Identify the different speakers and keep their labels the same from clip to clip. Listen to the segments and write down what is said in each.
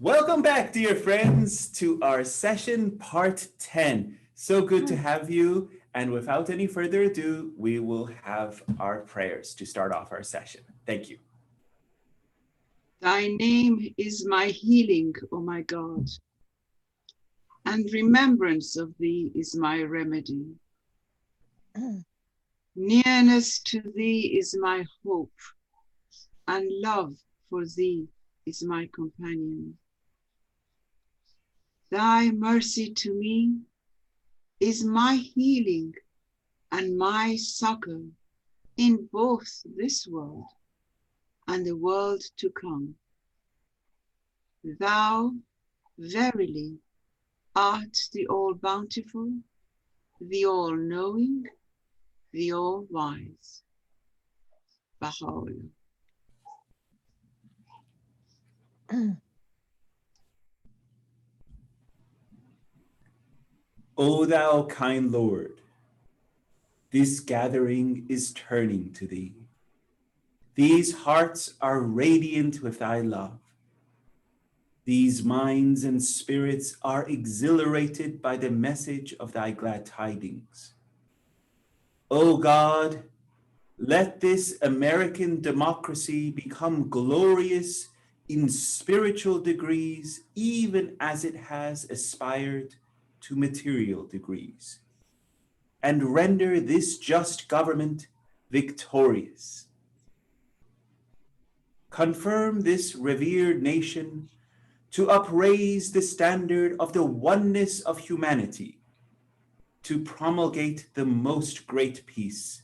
Speaker 1: Welcome back, dear friends, to our session part 10. So good to have you. And without any further ado, we will have our prayers to start off our session. Thank you.
Speaker 2: Thy name is my healing, O my God, and remembrance of thee is my remedy. Nearness to thee is my hope, and love for thee is my companion. Thy mercy to me is my healing and my succor in both this world and the world to come. Thou verily art the all-bountiful, the all-knowing, the all-wise. Baha'u'llah.
Speaker 1: O thou kind Lord, this gathering is turning to thee. These hearts are radiant with thy love. These minds and spirits are exhilarated by the message of thy glad tidings. O God, let this American democracy become glorious in spiritual degrees, even as it has aspired to material degrees, and render this just government victorious. Confirm this revered nation to upraise the standard of the oneness of humanity, to promulgate the most great peace,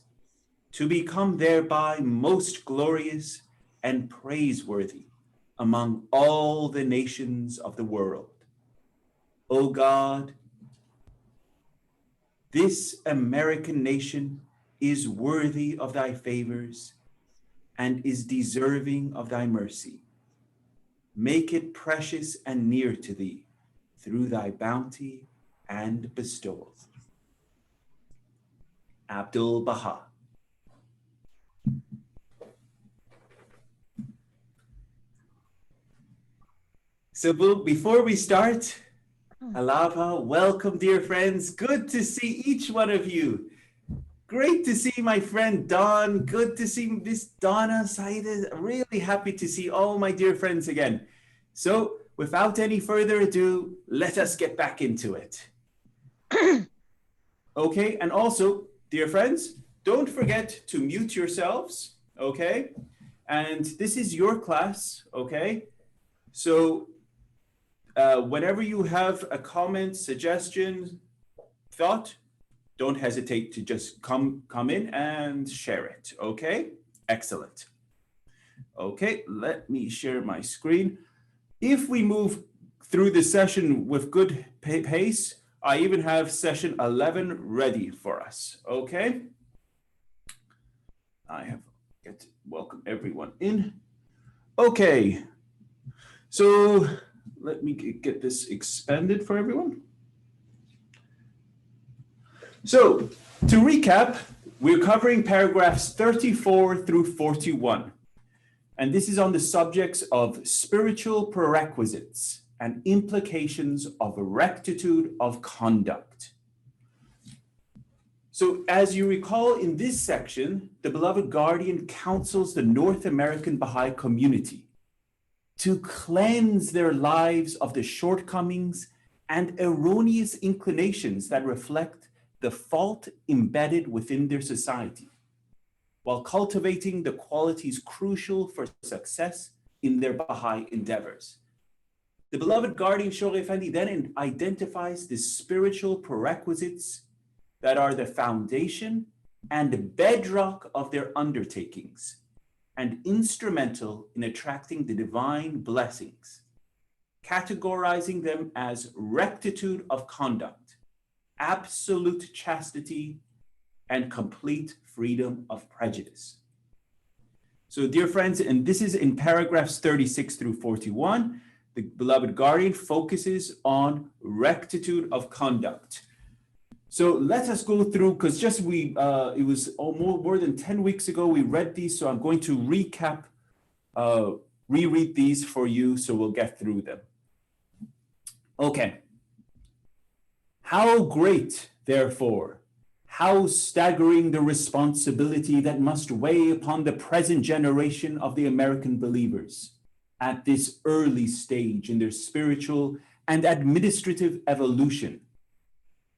Speaker 1: to become thereby most glorious and praiseworthy among all the nations of the world. O God, this American nation is worthy of thy favors and is deserving of thy mercy. Make it precious and near to thee through thy bounty and bestowal. Abdul Baha. So before we start, Alava, welcome, dear friends. Good to see each one of you. Great to see my friend Don. Good to see Miss Donna Saida. Really happy to see all my dear friends again. So without any further ado, let us get back into it. Okay, and also, dear friends, don't forget to mute yourselves, okay? And this is your class, okay? So whenever you have a comment, suggestion, thought, don't hesitate to just come in and share it, okay? Excellent. Okay, let me share my screen. If we move through the session with good pace, I even have session 11 ready for us, okay? I have to welcome everyone in. Okay, so let me get this expanded for everyone. So to recap, we're covering paragraphs 34 through 41. And this is on the subjects of spiritual prerequisites and implications of rectitude of conduct. So as you recall in this section, the beloved guardian counsels the North American Baha'i community to cleanse their lives of the shortcomings and erroneous inclinations that reflect the fault embedded within their society, while cultivating the qualities crucial for success in their Baha'i endeavors. The beloved guardian Shoghi Effendi then identifies the spiritual prerequisites that are the foundation and bedrock of their undertakings and instrumental in attracting the divine blessings, categorizing them as rectitude of conduct, absolute chastity, and complete freedom of prejudice. So dear friends, and this is in paragraphs 36 through 41, the beloved guardian focuses on rectitude of conduct. So let us go through, because just it was more than 10 weeks ago we read these, so I'm going to recap, reread these for you so we'll get through them. Okay. How great, therefore, how staggering the responsibility that must weigh upon the present generation of the American believers at this early stage in their spiritual and administrative evolution,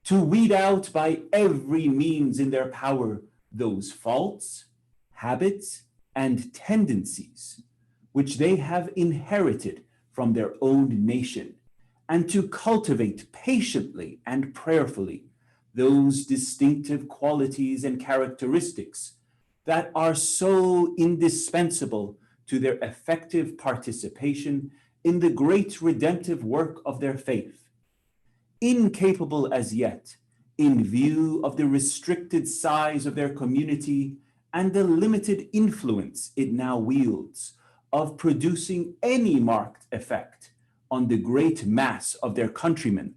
Speaker 1: to weed out by every means in their power those faults, habits, and tendencies which they have inherited from their own nation, and to cultivate patiently and prayerfully those distinctive qualities and characteristics that are so indispensable to their effective participation in the great redemptive work of their faith. Incapable as yet, in view of the restricted size of their community and the limited influence it now wields, of producing any marked effect on the great mass of their countrymen,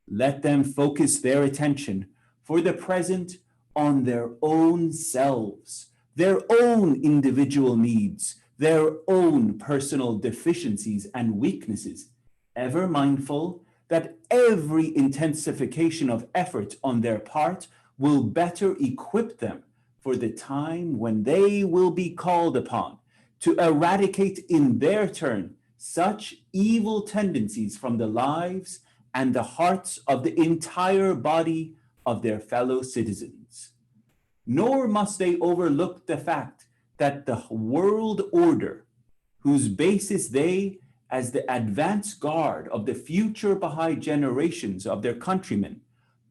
Speaker 1: let them focus their attention for the present on their own selves, their own individual needs, their own personal deficiencies and weaknesses, ever mindful that every intensification of effort on their part will better equip them for the time when they will be called upon to eradicate in their turn such evil tendencies from the lives and the hearts of the entire body of their fellow citizens. Nor must they overlook the fact that the world order, whose basis they, as the advance guard of the future Baha'i generations of their countrymen,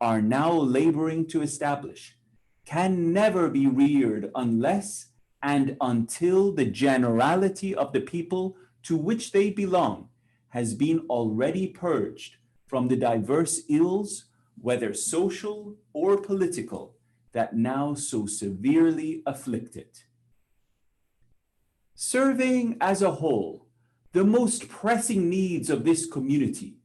Speaker 1: are now laboring to establish, can never be reared unless and until the generality of the people to which they belong has been already purged from the diverse ills, whether social or political, that now so severely afflict it. Surveying as a whole the most pressing needs of this community,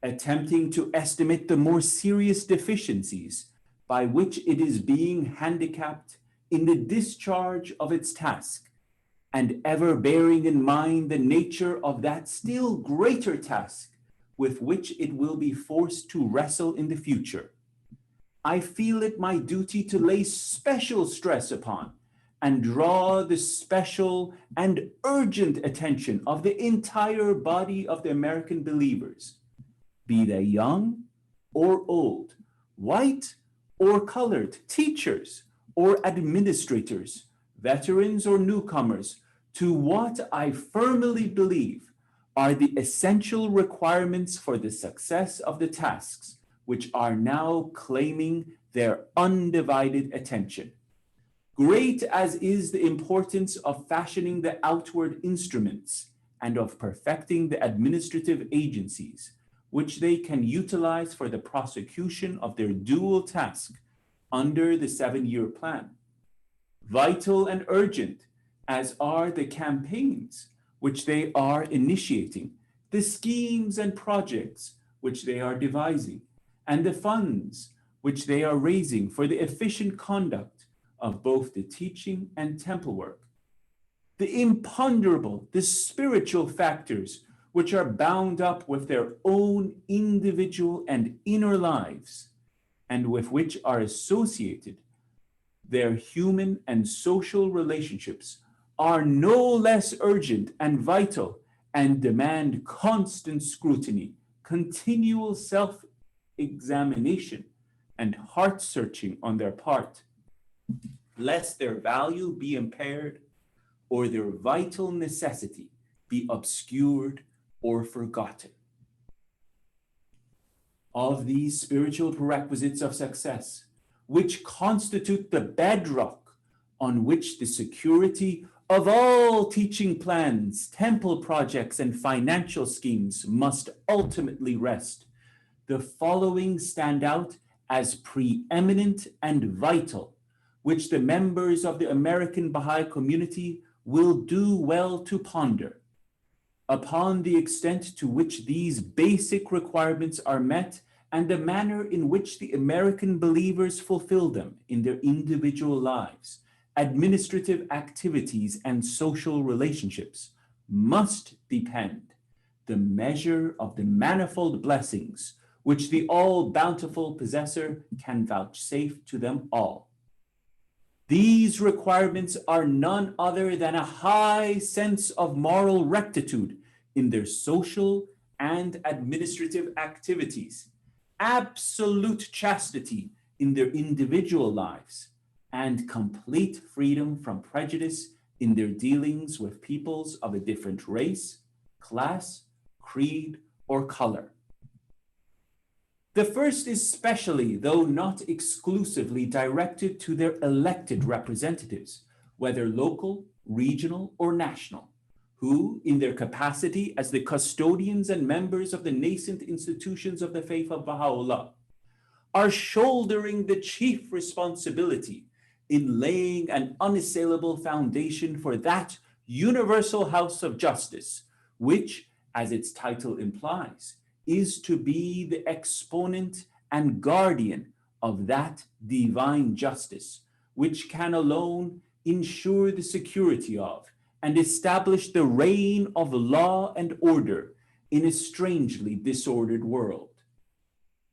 Speaker 1: attempting to estimate the more serious deficiencies by which it is being handicapped in the discharge of its task, and ever bearing in mind the nature of that still greater task with which it will be forced to wrestle in the future, I feel it my duty to lay special stress upon and draw the special and urgent attention of the entire body of the American believers, be they young or old, white or colored, teachers or administrators, veterans or newcomers, to what I firmly believe are the essential requirements for the success of the tasks which are now claiming their undivided attention. Great as is the importance of fashioning the outward instruments and of perfecting the administrative agencies which they can utilize for the prosecution of their dual task under the 7-year plan. Vital and urgent as are the campaigns which they are initiating, the schemes and projects which they are devising, and the funds which they are raising for the efficient conduct of both the teaching and temple work. The imponderable, the spiritual factors which are bound up with their own individual and inner lives, and with which are associated their human and social relationships, are no less urgent and vital, and demand constant scrutiny, continual self-examination, and heart-searching on their part, lest their value be impaired or their vital necessity be obscured or forgotten. Of these spiritual prerequisites of success, which constitute the bedrock on which the security of all teaching plans, temple projects, and financial schemes must ultimately rest, the following stand out as preeminent and vital, which the members of the American Baha'i community will do well to ponder. Upon the extent to which these basic requirements are met and the manner in which the American believers fulfill them in their individual lives, administrative activities, and social relationships must depend the measure of the manifold blessings which the all-bountiful possessor can vouchsafe to them all. These requirements are none other than a high sense of moral rectitude in their social and administrative activities, absolute chastity in their individual lives, and complete freedom from prejudice in their dealings with peoples of a different race, class, creed, or color. The first is specially, though not exclusively, directed to their elected representatives, whether local, regional, or national, who, in their capacity as the custodians and members of the nascent institutions of the faith of Baha'u'llah, are shouldering the chief responsibility in laying an unassailable foundation for that universal house of justice, which, as its title implies, is to be the exponent and guardian of that divine justice, which can alone ensure the security of and establish the reign of law and order in a strangely disordered world.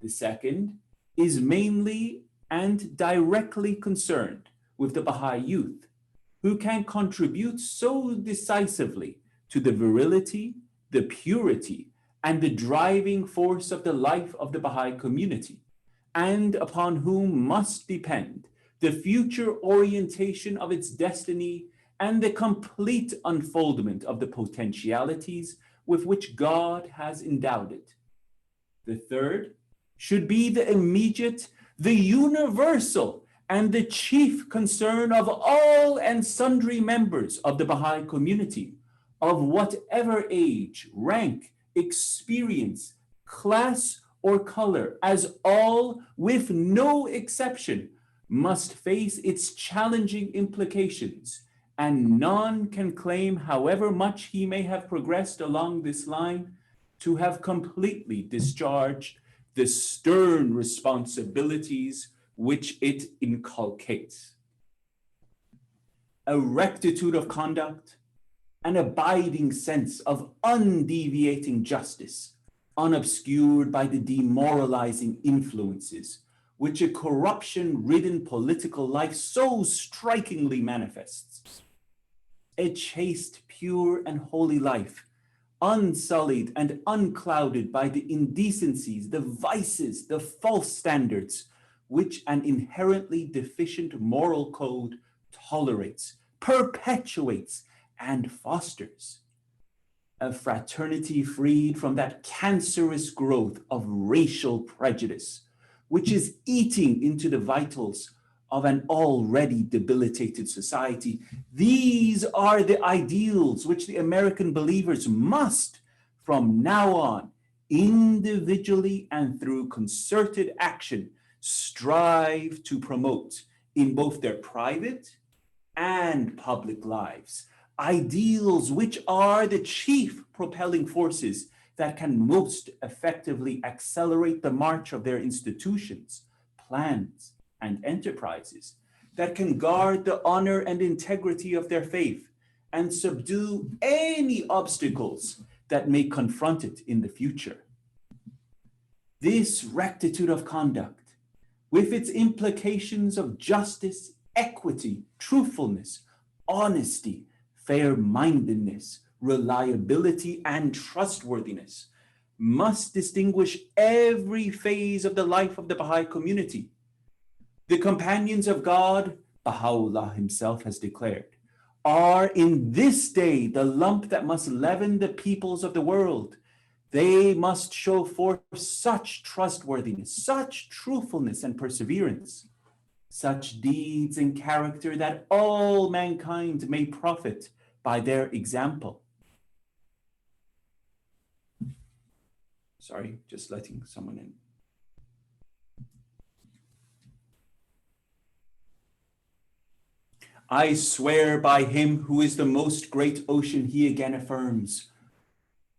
Speaker 1: The second is mainly and directly concerned with the Baha'i youth, who can contribute so decisively to the virility, the purity, and the driving force of the life of the Baha'i community, and upon whom must depend the future orientation of its destiny and the complete unfoldment of the potentialities with which God has endowed it. The third should be the immediate, the universal, and the chief concern of all and sundry members of the Baha'i community, of whatever age, rank, experience, class, or color, as all, with no exception, must face its challenging implications, and none can claim, however much he may have progressed along this line, to have completely discharged the stern responsibilities which it inculcates. A rectitude of conduct, an abiding sense of undeviating justice, unobscured by the demoralizing influences which a corruption-ridden political life so strikingly manifests. A chaste, pure, and holy life, unsullied and unclouded by the indecencies, the vices, the false standards, which an inherently deficient moral code tolerates, perpetuates, and fosters. A fraternity freed from that cancerous growth of racial prejudice, which is eating into the vitals of an already debilitated society. These are the ideals which the American believers must, from now on, individually and through concerted action, strive to promote in both their private and public lives. Ideals which are the chief propelling forces that can most effectively accelerate the march of their institutions, plans, and enterprises, that can guard the honor and integrity of their faith and subdue any obstacles that may confront it in the future. This rectitude of conduct, with its implications of justice, equity, truthfulness, honesty, fair-mindedness, reliability, and trustworthiness, must distinguish every phase of the life of the Baha'i community. The companions of God, Baha'u'llah himself has declared, are in this day the lump that must leaven the peoples of the world. They must show forth such trustworthiness, such truthfulness and perseverance, such deeds and character that all mankind may profit by their example. Sorry, just letting someone in. I swear by him who is the most great ocean, he again affirms,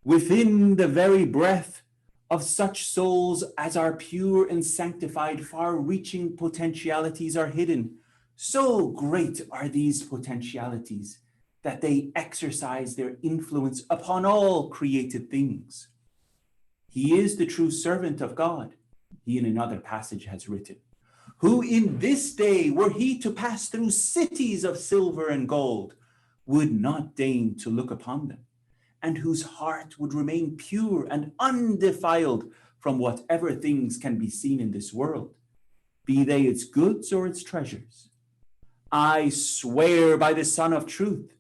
Speaker 1: within the very breath of such souls as are pure and sanctified, far-reaching potentialities are hidden. So great are these potentialities that they exercise their influence upon all created things. He is the true servant of God, he in another passage has written, who in this day, were he to pass through cities of silver and gold, would not deign to look upon them, and whose heart would remain pure and undefiled from whatever things can be seen in this world, be they its goods or its treasures. I swear by the Son of Truth,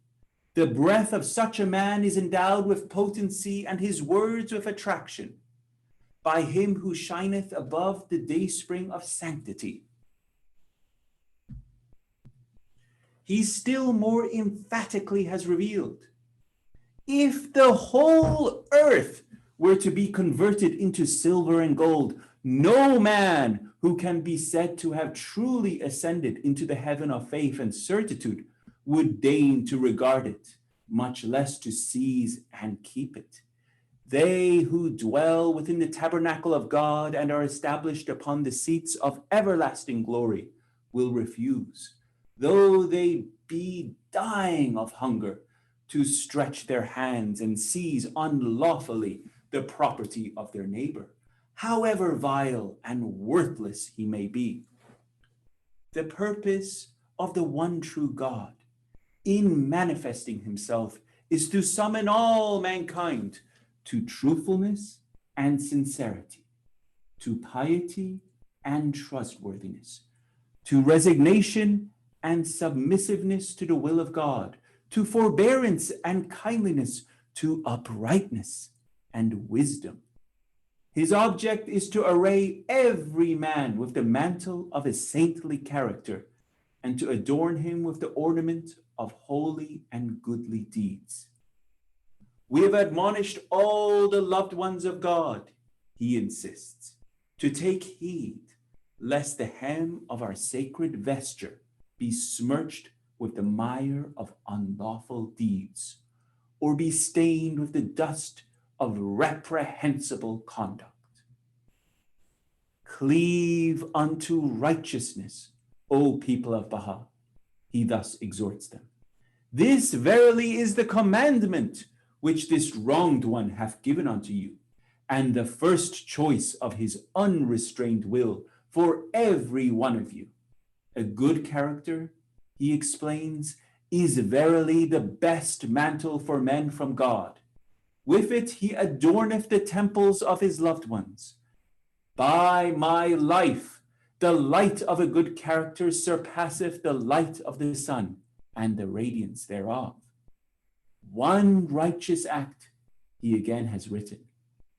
Speaker 1: the breath of such a man is endowed with potency and his words with attraction, by him who shineth above the dayspring of sanctity. He still more emphatically has revealed, if the whole earth were to be converted into silver and gold, no man who can be said to have truly ascended into the heaven of faith and certitude would deign to regard it, much less to seize and keep it. They who dwell within the tabernacle of God and are established upon the seats of everlasting glory will refuse, though they be dying of hunger, to stretch their hands and seize unlawfully the property of their neighbor, however vile and worthless he may be. The purpose of the one true God in manifesting himself is to summon all mankind to truthfulness and sincerity, to piety and trustworthiness, to resignation and submissiveness to the will of God, to forbearance and kindliness, to uprightness and wisdom. His object is to array every man with the mantle of a saintly character and to adorn him with the ornament of holy and goodly deeds. We have admonished all the loved ones of God, he insists, to take heed lest the hem of our sacred vesture be smirched with the mire of unlawful deeds, or be stained with the dust of reprehensible conduct. Cleave unto righteousness, O people of Baha, he thus exhorts them. This verily is the commandment which this wronged one hath given unto you, and the first choice of his unrestrained will for every one of you. A good character, he explains, is verily the best mantle for men from God. With it he adorneth the temples of his loved ones. By my life, the light of a good character surpasseth the light of the sun and the radiance thereof. One righteous act, he again has written,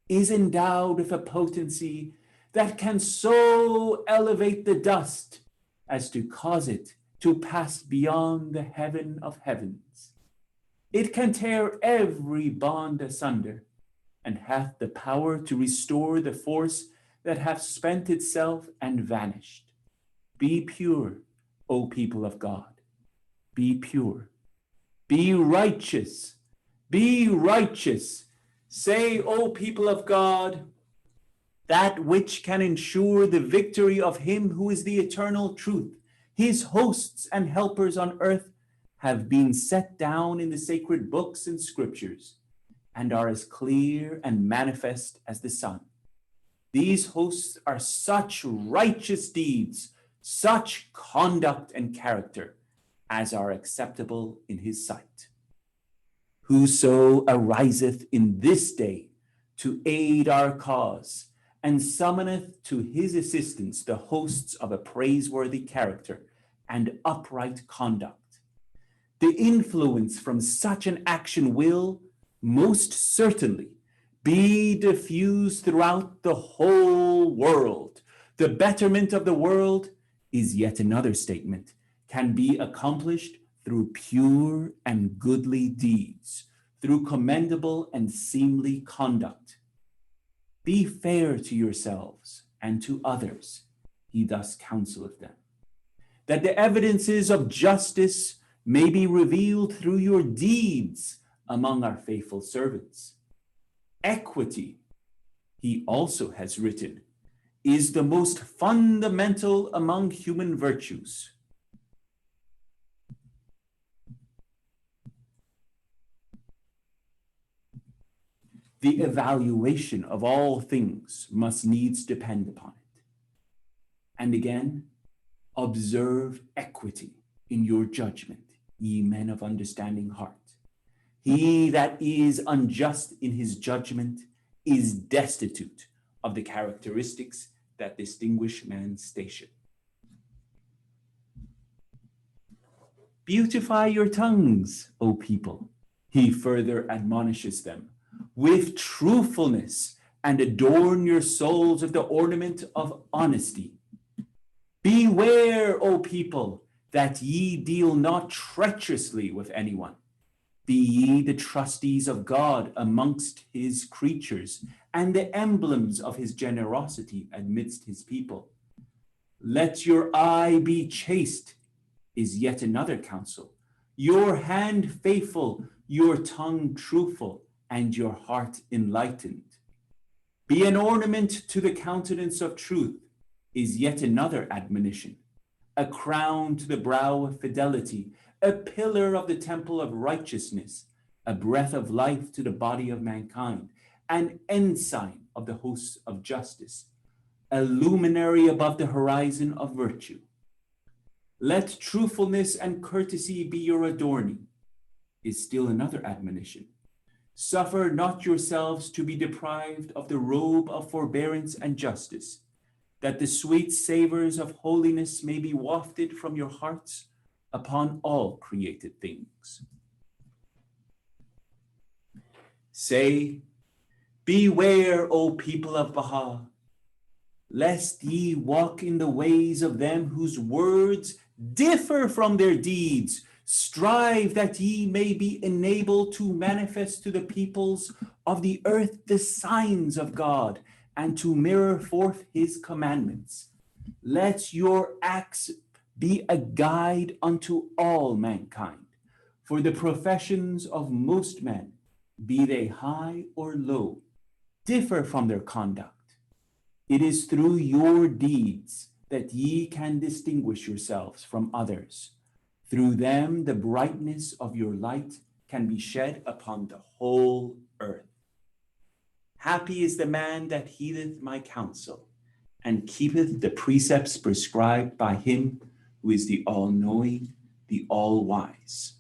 Speaker 1: is endowed with a potency that can so elevate the dust as to cause it to pass beyond the heaven of heavens. It can tear every bond asunder, and hath the power to restore the force that hath spent itself and vanished. Be pure, O people of God. Be pure. Be righteous. Be righteous. Say, O people of God, that which can ensure the victory of him who is the eternal truth. His hosts and helpers on earth have been set down in the sacred books and scriptures, and are as clear and manifest as the sun. These hosts are such righteous deeds, such conduct and character, as are acceptable in his sight. Whoso ariseth in this day to aid our cause, and summoneth to his assistance the hosts of a praiseworthy character and upright conduct. The influence from such an action will, most certainly, be diffused throughout the whole world. The betterment of the world is yet another statement, can be accomplished through pure and goodly deeds, through commendable and seemly conduct. Be fair to yourselves and to others, he thus counseleth them, that the evidences of justice may be revealed through your deeds among our faithful servants. Equity, he also has written, is the most fundamental among human virtues. The evaluation of all things must needs depend upon it. And again, observe equity in your judgment, ye men of understanding heart. He that is unjust in his judgment is destitute of the characteristics that distinguish man's station. Beautify your tongues, O people, he further admonishes them, with truthfulness, and adorn your souls with the ornament of honesty. Beware, O people, that ye deal not treacherously with anyone. Be ye the trustees of God amongst his creatures, and the emblems of his generosity amidst his people. Let your eye be chaste, is yet another counsel. Your hand faithful, your tongue truthful, and your heart enlightened. Be an ornament to the countenance of truth, is yet another admonition. A crown to the brow of fidelity, a pillar of the temple of righteousness, a breath of life to the body of mankind, an ensign of the hosts of justice, a luminary above the horizon of virtue. Let truthfulness and courtesy be your adorning, is still another admonition. Suffer not yourselves to be deprived of the robe of forbearance and justice, that the sweet savors of holiness may be wafted from your hearts upon all created things. Say, beware, O people of Baha, lest ye walk in the ways of them whose words differ from their deeds. Strive that ye may be enabled to manifest to the peoples of the earth the signs of God, and to mirror forth his commandments. Let your acts be a guide unto all mankind, for the professions of most men, be they high or low, differ from their conduct. It is through your deeds that ye can distinguish yourselves from others. Through them the brightness of your light can be shed upon the whole earth. Happy is the man that heedeth my counsel, and keepeth the precepts prescribed by him who is the all-knowing, the all-wise.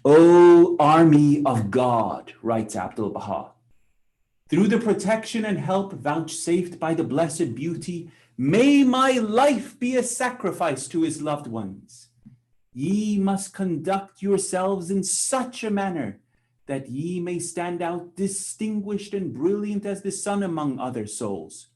Speaker 1: O army of God, writes Abdu'l-Baha, through the protection and help vouchsafed by the blessed beauty, may my life be a sacrifice to his loved ones. Ye must conduct yourselves in such a manner that ye may stand out distinguished and brilliant as the sun among other souls.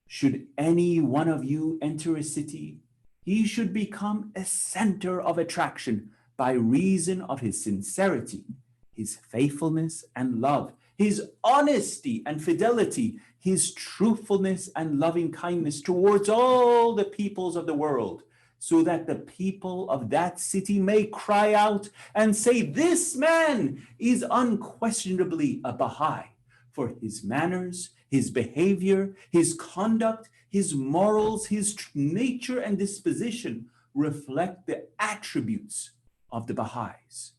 Speaker 1: Should any one of you enter a city, he should become a center of attraction by reason of his sincerity, his faithfulness and love, his honesty and fidelity, his truthfulness and loving kindness towards all the peoples of the world, so that the people of that city may cry out and say, this man is unquestionably a Baha'i, for his manners, his behavior, his conduct, his morals, his nature and disposition reflect the attributes of the Baha'is.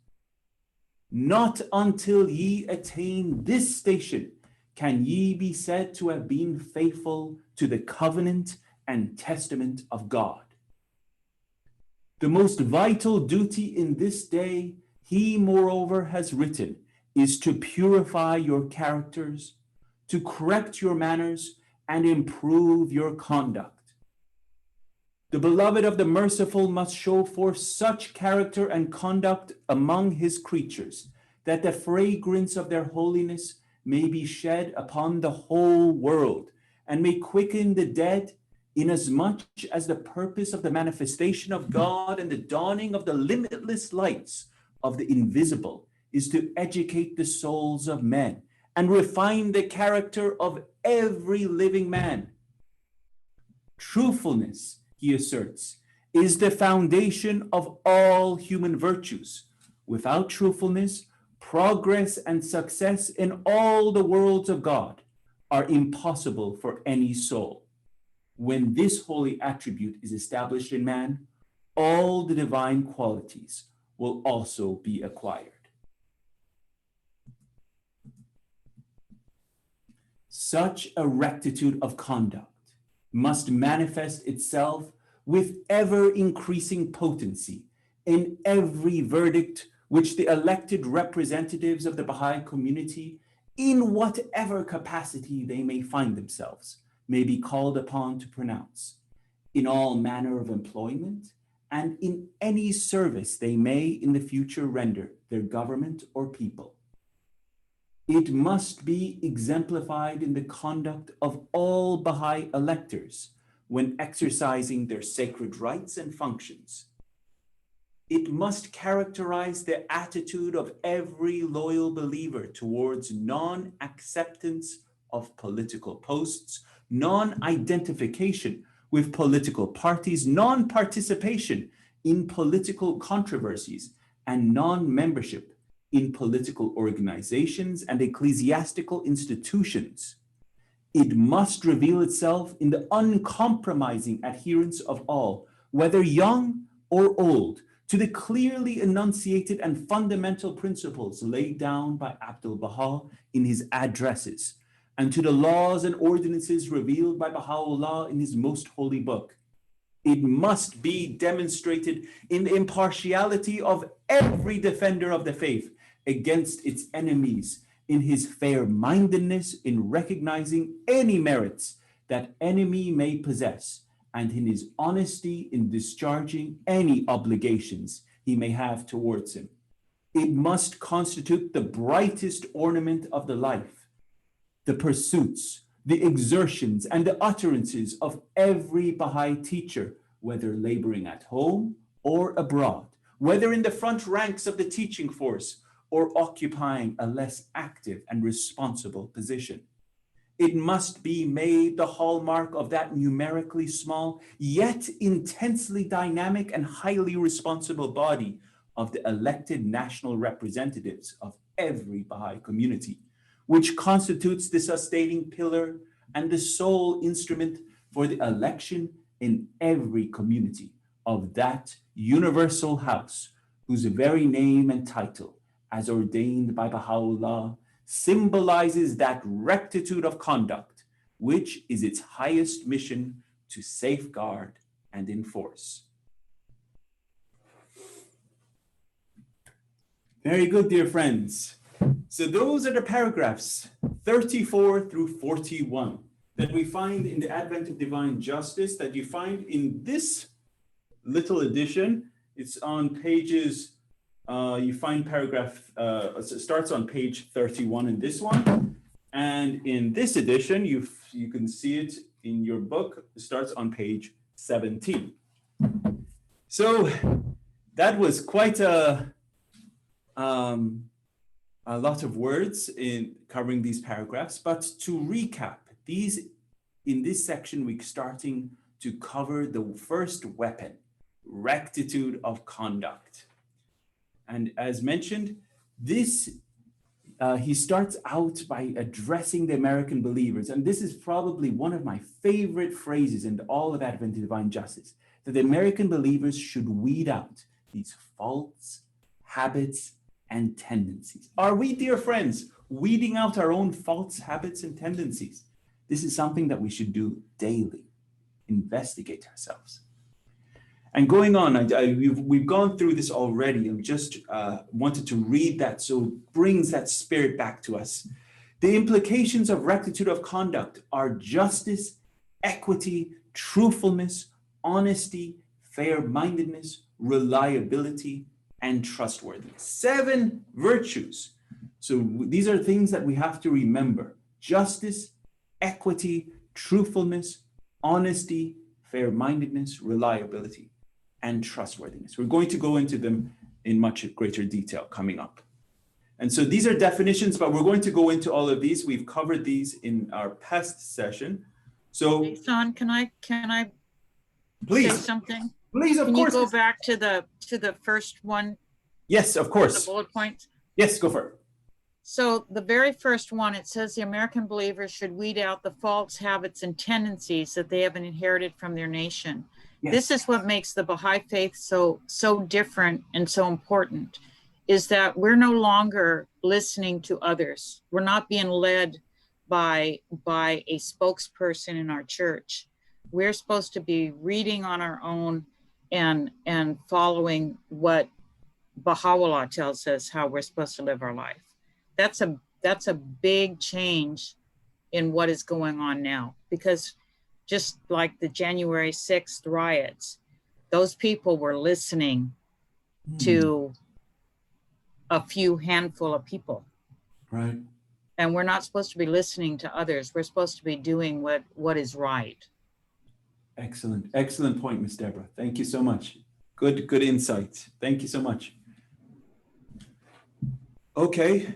Speaker 1: Not until ye attain this station can ye be said to have been faithful to the covenant and testament of God. The most vital duty in this day, he moreover has written, is to purify your characters, to correct your manners, and improve your conduct. The beloved of the merciful must show forth such character and conduct among his creatures, that the fragrance of their holiness may be shed upon the whole world, and may quicken the dead, inasmuch as the purpose of the manifestation of God and the dawning of the limitless lights of the invisible is to educate the souls of men and refine the character of every living man. Truthfulness, he asserts, is the foundation of all human virtues. Without truthfulness, progress and success in all the worlds of God are impossible for any soul. When this holy attribute is established in man, all the divine qualities will also be acquired. Such a rectitude of conduct must manifest itself with ever-increasing potency in every verdict which the elected representatives of the Baha'i community, in whatever capacity they may find themselves, may be called upon to pronounce, in all manner of employment, and in any service they may in the future render their government or people. It must be exemplified in the conduct of all Baha'i electors when exercising their sacred rights and functions. It must characterize the attitude of every loyal believer towards non-acceptance of political posts, non-identification with political parties, non-participation in political controversies, and non-membership in political organizations and ecclesiastical institutions. It must reveal itself in the uncompromising adherence of all, whether young or old, to the clearly enunciated and fundamental principles laid down by Abdul-Baha in his addresses, and to the laws and ordinances revealed by Baha'u'llah in his most holy book. It must be demonstrated in the impartiality of every defender of the faith against its enemies, in his fair-mindedness in recognizing any merits that enemy may possess, and in his honesty in discharging any obligations he may have towards him. It must constitute the brightest ornament of the life, the pursuits, the exertions, and the utterances of every Baha'i teacher, whether laboring at home or abroad, whether in the front ranks of the teaching force or occupying a less active and responsible position. It must be made the hallmark of that numerically small, yet intensely dynamic and highly responsible body of the elected national representatives of every Baha'i community, which constitutes the sustaining pillar and the sole instrument for the election in every community of that universal house, whose very name and title, as ordained by Baha'u'llah, symbolizes that rectitude of conduct, which is its highest mission to safeguard and enforce. Very good, dear friends. So those are the paragraphs 34 through 41 that we find in the Advent of Divine Justice, that you find in this little edition. It's on pages, you find paragraph, it starts on page 31 in this one. And in this edition, you can see it in your book, it starts on page 17. So that was quite a lot of words in covering these paragraphs, but to recap, in this section, we're starting to cover the first weapon, rectitude of conduct. And as mentioned, he starts out by addressing the American believers. And this is probably one of my favorite phrases in all of Advent of Divine Justice, that the American believers should weed out these faults, habits, and tendencies. Are we, dear friends, weeding out our own faults, habits, and tendencies? This is something that we should do daily, investigate ourselves. And going on, we've gone through this already. I just wanted to read that so it brings that spirit back to us. The implications of rectitude of conduct are justice, equity, truthfulness, honesty, fair-mindedness, reliability, and trustworthiness. 7 virtues. So these are things that we have to remember: justice, equity, truthfulness, honesty, fair-mindedness, reliability, and trustworthiness. We're going to go into them in much greater detail coming up. And so these are definitions, but we're going to go into all of these. We've covered these in our past session. So,
Speaker 3: Jason, can I
Speaker 1: please
Speaker 3: say something?
Speaker 1: Please, of
Speaker 3: Can
Speaker 1: course.
Speaker 3: you go back to the first one?
Speaker 1: Yes, of course.
Speaker 3: The bullet points.
Speaker 1: Yes, go for it.
Speaker 3: So the very first one, it says the American believers should weed out the faults, habits, and tendencies that they have inherited from their nation. Yes. This is what makes the Baha'i faith so different and so important, is that we're no longer listening to others. We're not being led by a spokesperson in our church. We're supposed to be reading on our own and following what Baha'u'llah tells us how we're supposed to live our life. That's a big change in what is going on now, because just like the January 6th riots, those people were listening to a few handful of people.
Speaker 1: Right.
Speaker 3: And we're not supposed to be listening to others. We're supposed to be doing what is right.
Speaker 1: Excellent. Excellent point, Ms. Deborah. Thank you so much. Good insight. Thank you so much. Okay.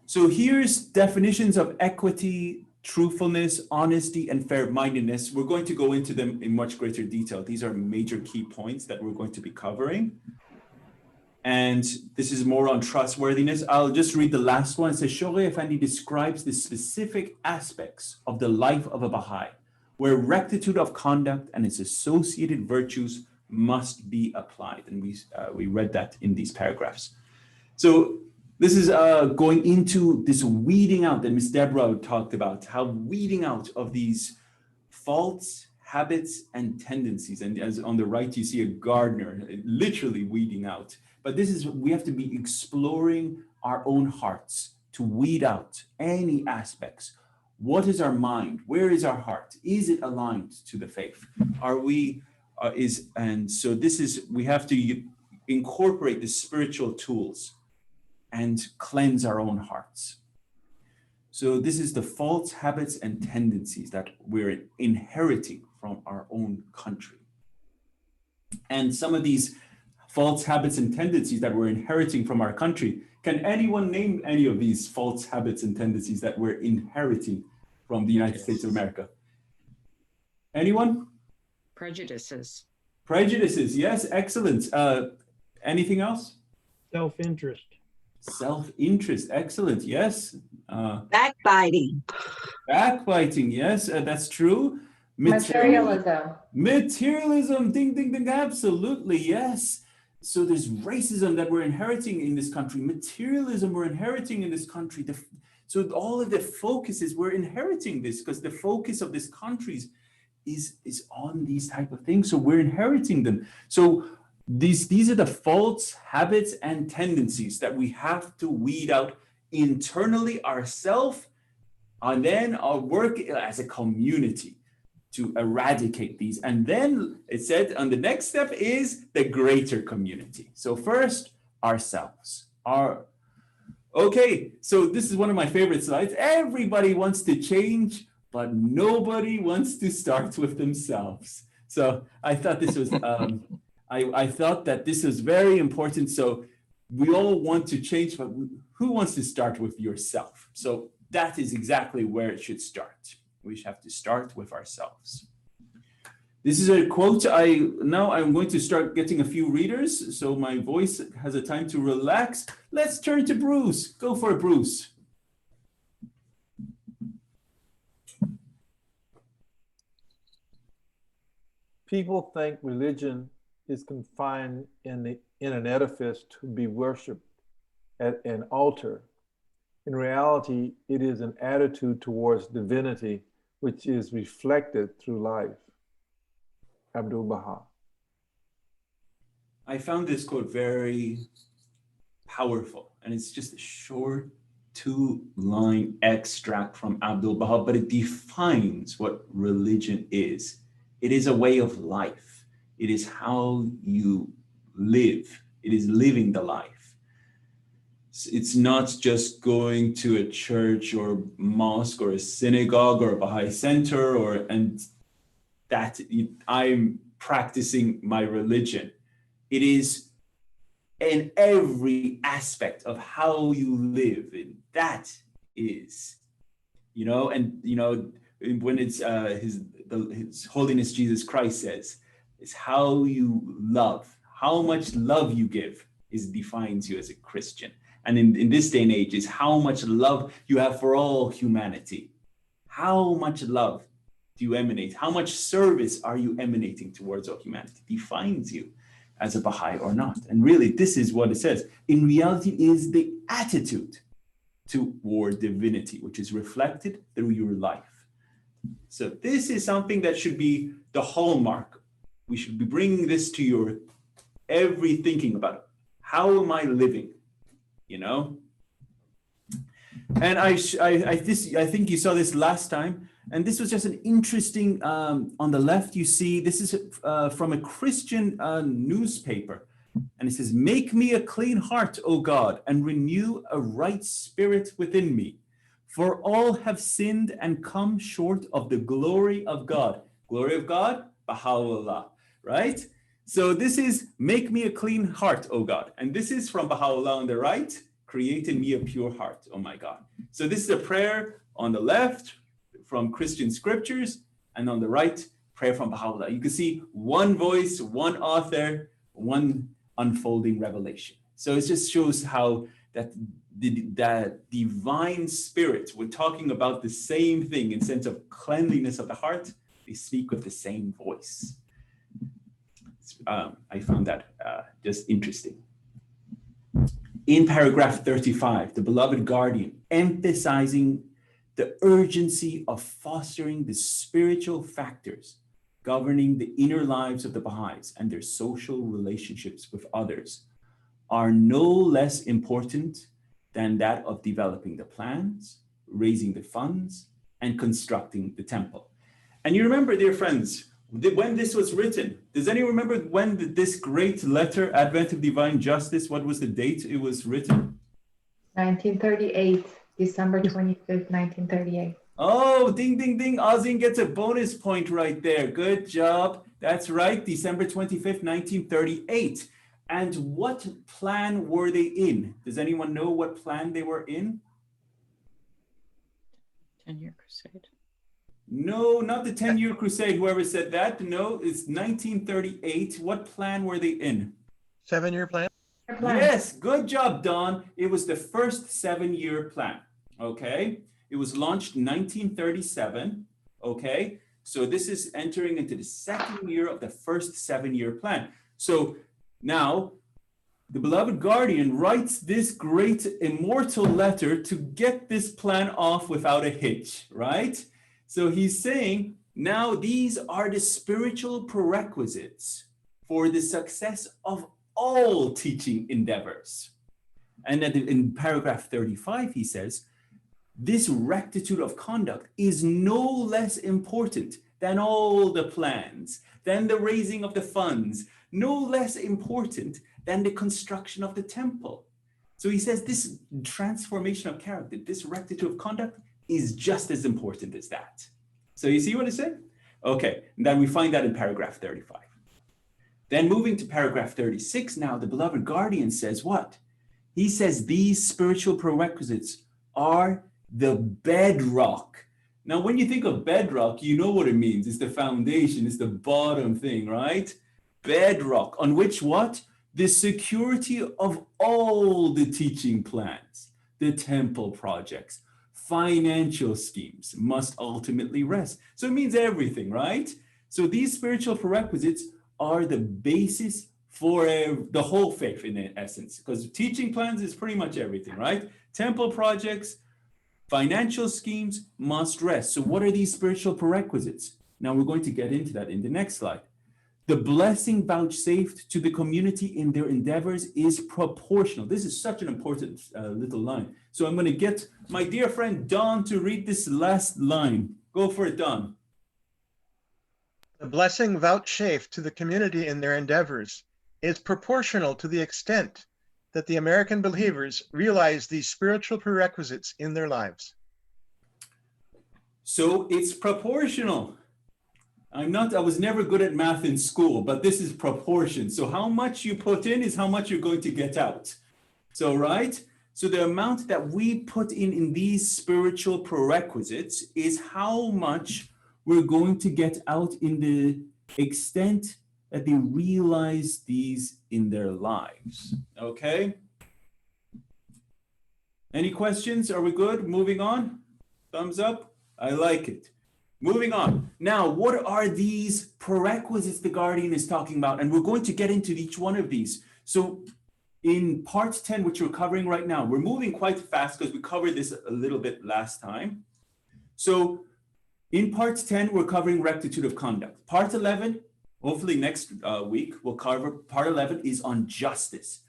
Speaker 1: So here's definitions of equity, truthfulness, honesty, and fair-mindedness. We're going to go into them in much greater detail. These are major key points that we're going to be covering. And this is more on trustworthiness. I'll just read the last one. It says, Shoghi Effendi describes the specific aspects of the life of a Baha'i, where rectitude of conduct and its associated virtues must be applied. And we read that in these paragraphs. So this is going into this weeding out that Ms. Deborah talked about, how weeding out of these faults, habits, and tendencies. And as on the right, you see a gardener literally weeding out. But this is, we have to be exploring our own hearts to weed out any aspects. What is our mind? Where is our heart? Is it aligned to the faith? Are we, and so this is, we have to incorporate the spiritual tools and cleanse our own hearts. So this is the faults, habits, and tendencies that we're inheriting from our own country. And some of these faults, habits, and tendencies that we're inheriting from our country, can anyone name any of these faults, habits, and tendencies that we're inheriting from the United States of America? Anyone?
Speaker 3: Prejudices.
Speaker 1: Prejudices, yes, excellent. Anything else?
Speaker 4: Self-interest.
Speaker 1: Self-interest, excellent, yes.
Speaker 5: Backbiting.
Speaker 1: Backbiting, yes, that's true.
Speaker 6: Materialism.
Speaker 1: Materialism, ding, ding, ding, absolutely, yes. So there's racism that we're inheriting in this country, materialism we're inheriting in this country. So all of the focuses, we're inheriting this because the focus of this country is on these type of things. So we're inheriting them. So these are the faults, habits, and tendencies that we have to weed out internally ourselves, and then our work as a community to eradicate these. And then it said on the next step is the greater community. So first, ourselves. Okay, so this is one of my favorite slides. Everybody wants to change, but nobody wants to start with themselves. So I thought this was, I thought that this was very important. So we all want to change, but who wants to start with yourself? So that is exactly where it should start. We should have to start with ourselves. This is a quote. Now I'm going to start getting a few readers, so my voice has a time to relax. Let's turn to Bruce. Go for it, Bruce.
Speaker 4: People think religion is confined in an edifice to be worshipped at an altar. In reality, it is an attitude towards divinity which is reflected through life. Abdul Baha.
Speaker 1: I found this quote very powerful, and it's just a short 2-line extract from Abdul Baha, but it defines what religion is. It is a way of life. It is how you live. It is living the life. It's not just going to a church or mosque or a synagogue or a Baha'i center and that I'm practicing my religion. It is in every aspect of how you live. And that is, when it's His Holiness Jesus Christ says, it's how you love, how much love you give defines you as a Christian. And in this day and age is how much love you have for all humanity. How much love do you emanate? How much service are you emanating towards all humanity? Defines you as a Baha'i or not. And really, this is what it says. In reality, is the attitude toward divinity, which is reflected through your life. So this is something that should be the hallmark. We should be bringing this to your every thinking about it. How am I living? You know? And I think you saw this last time, and this was just an interesting, on the left, you see, this is from a Christian newspaper. And it says, "Make me a clean heart, O God, and renew a right spirit within me. For all have sinned and come short of the glory of God." Glory of God, Baha'u'llah, right? So this is, "Make me a clean heart, O God." And this is from Baha'u'llah on the right, "Create in me a pure heart, oh my God." So this is a prayer on the left from Christian scriptures, and on the right, prayer from Baha'u'llah. You can see one voice, one author, one unfolding revelation. So it just shows how that the divine spirit, we're talking about the same thing in sense of cleanliness of the heart, they speak with the same voice. I found that just interesting. In paragraph 35, the beloved guardian emphasizing the urgency of fostering the spiritual factors governing the inner lives of the Baha'is and their social relationships with others are no less important than that of developing the plans, raising the funds, and constructing the temple. And you remember, dear friends, when this was written, does anyone remember when this great letter, Advent of Divine Justice, what was the date it was written?
Speaker 6: 1938, December 25th, 1938.
Speaker 1: Oh, ding, ding, ding. Azin gets a bonus point right there. Good job. That's right, December 25th, 1938. And what plan were they in? Does anyone know what plan they were in?
Speaker 3: 10-year crusade.
Speaker 1: No, not the 10-year crusade. Whoever said that, no, it's 1938. What plan were they in?
Speaker 7: 7-year plan?
Speaker 1: Yes, good job, Don. It was the first 7-year plan, okay? It was launched in 1937, okay? So this is entering into the second year of the first 7-year plan. So now, the beloved guardian writes this great immortal letter to get this plan off without a hitch, right? So he's saying, now these are the spiritual prerequisites for the success of all teaching endeavors. And then in paragraph 35, he says, this rectitude of conduct is no less important than all the plans, than the raising of the funds, no less important than the construction of the temple. So he says this transformation of character, this rectitude of conduct is just as important as that. So you see what I said? Okay, and then we find that in paragraph 35. Then moving to paragraph 36, now the beloved guardian says what? He says these spiritual prerequisites are the bedrock. Now, when you think of bedrock, you know what it means. It's the foundation, it's the bottom thing, right? Bedrock, on which what? The security of all the teaching plans, the temple projects, financial schemes must ultimately rest. So it means everything, right? So these spiritual prerequisites are the basis for the whole faith in essence, because teaching plans is pretty much everything, right? Temple projects, financial schemes must rest. So what are these spiritual prerequisites? Now we're going to get into that in the next slide. The blessing vouchsafed to the community in their endeavors is proportional. This is such an important little line. So I'm going to get my dear friend Don to read this last line. Go for it, Don.
Speaker 7: The blessing vouchsafed to the community in their endeavors is proportional to the extent that the American believers realize these spiritual prerequisites in their lives.
Speaker 1: So it's proportional. I was never good at math in school, but this is proportion. So how much you put in is how much you're going to get out. So, right? So the amount that we put in these spiritual prerequisites is how much we're going to get out in the extent that they realize these in their lives. Okay? Any questions? Are we good? Moving on? Thumbs up? I like it. Moving on. Now, what are these prerequisites the guardian is talking about? And we're going to get into each one of these. So in part 10, which we're covering right now, we're moving quite fast because we covered this a little bit last time. So in part 10, we're covering rectitude of conduct. Part 11, hopefully next week, we'll cover part 11 is on justice.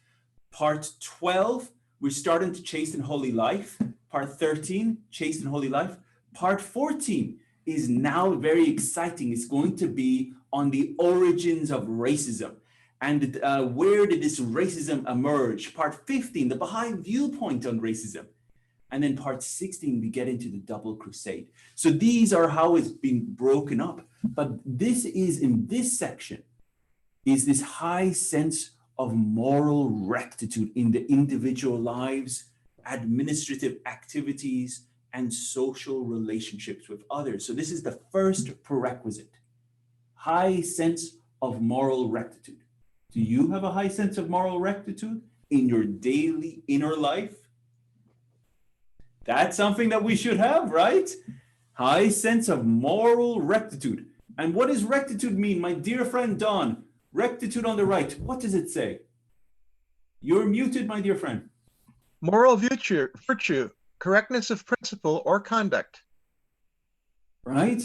Speaker 1: Part 12, we're starting to chasten holy life. Part 13, chaste and holy life. Part 14 is now very exciting. It's going to be on the origins of racism and where did this racism emerge. Part 15, the Baha'i viewpoint on racism. And then part 16, we get into the double crusade. So these are how it's been broken up. But this is, in this section, is this high sense of moral rectitude in the individual lives, administrative activities, and social relationships with others. So this is the first prerequisite, high sense of moral rectitude. Do you have a high sense of moral rectitude in your daily inner life? That's something that we should have, right? High sense of moral rectitude. And what does rectitude mean? My dear friend Don, rectitude on the right, what does it say? You're muted, my dear friend.
Speaker 7: Moral virtue, correctness of principle or conduct.
Speaker 1: Right?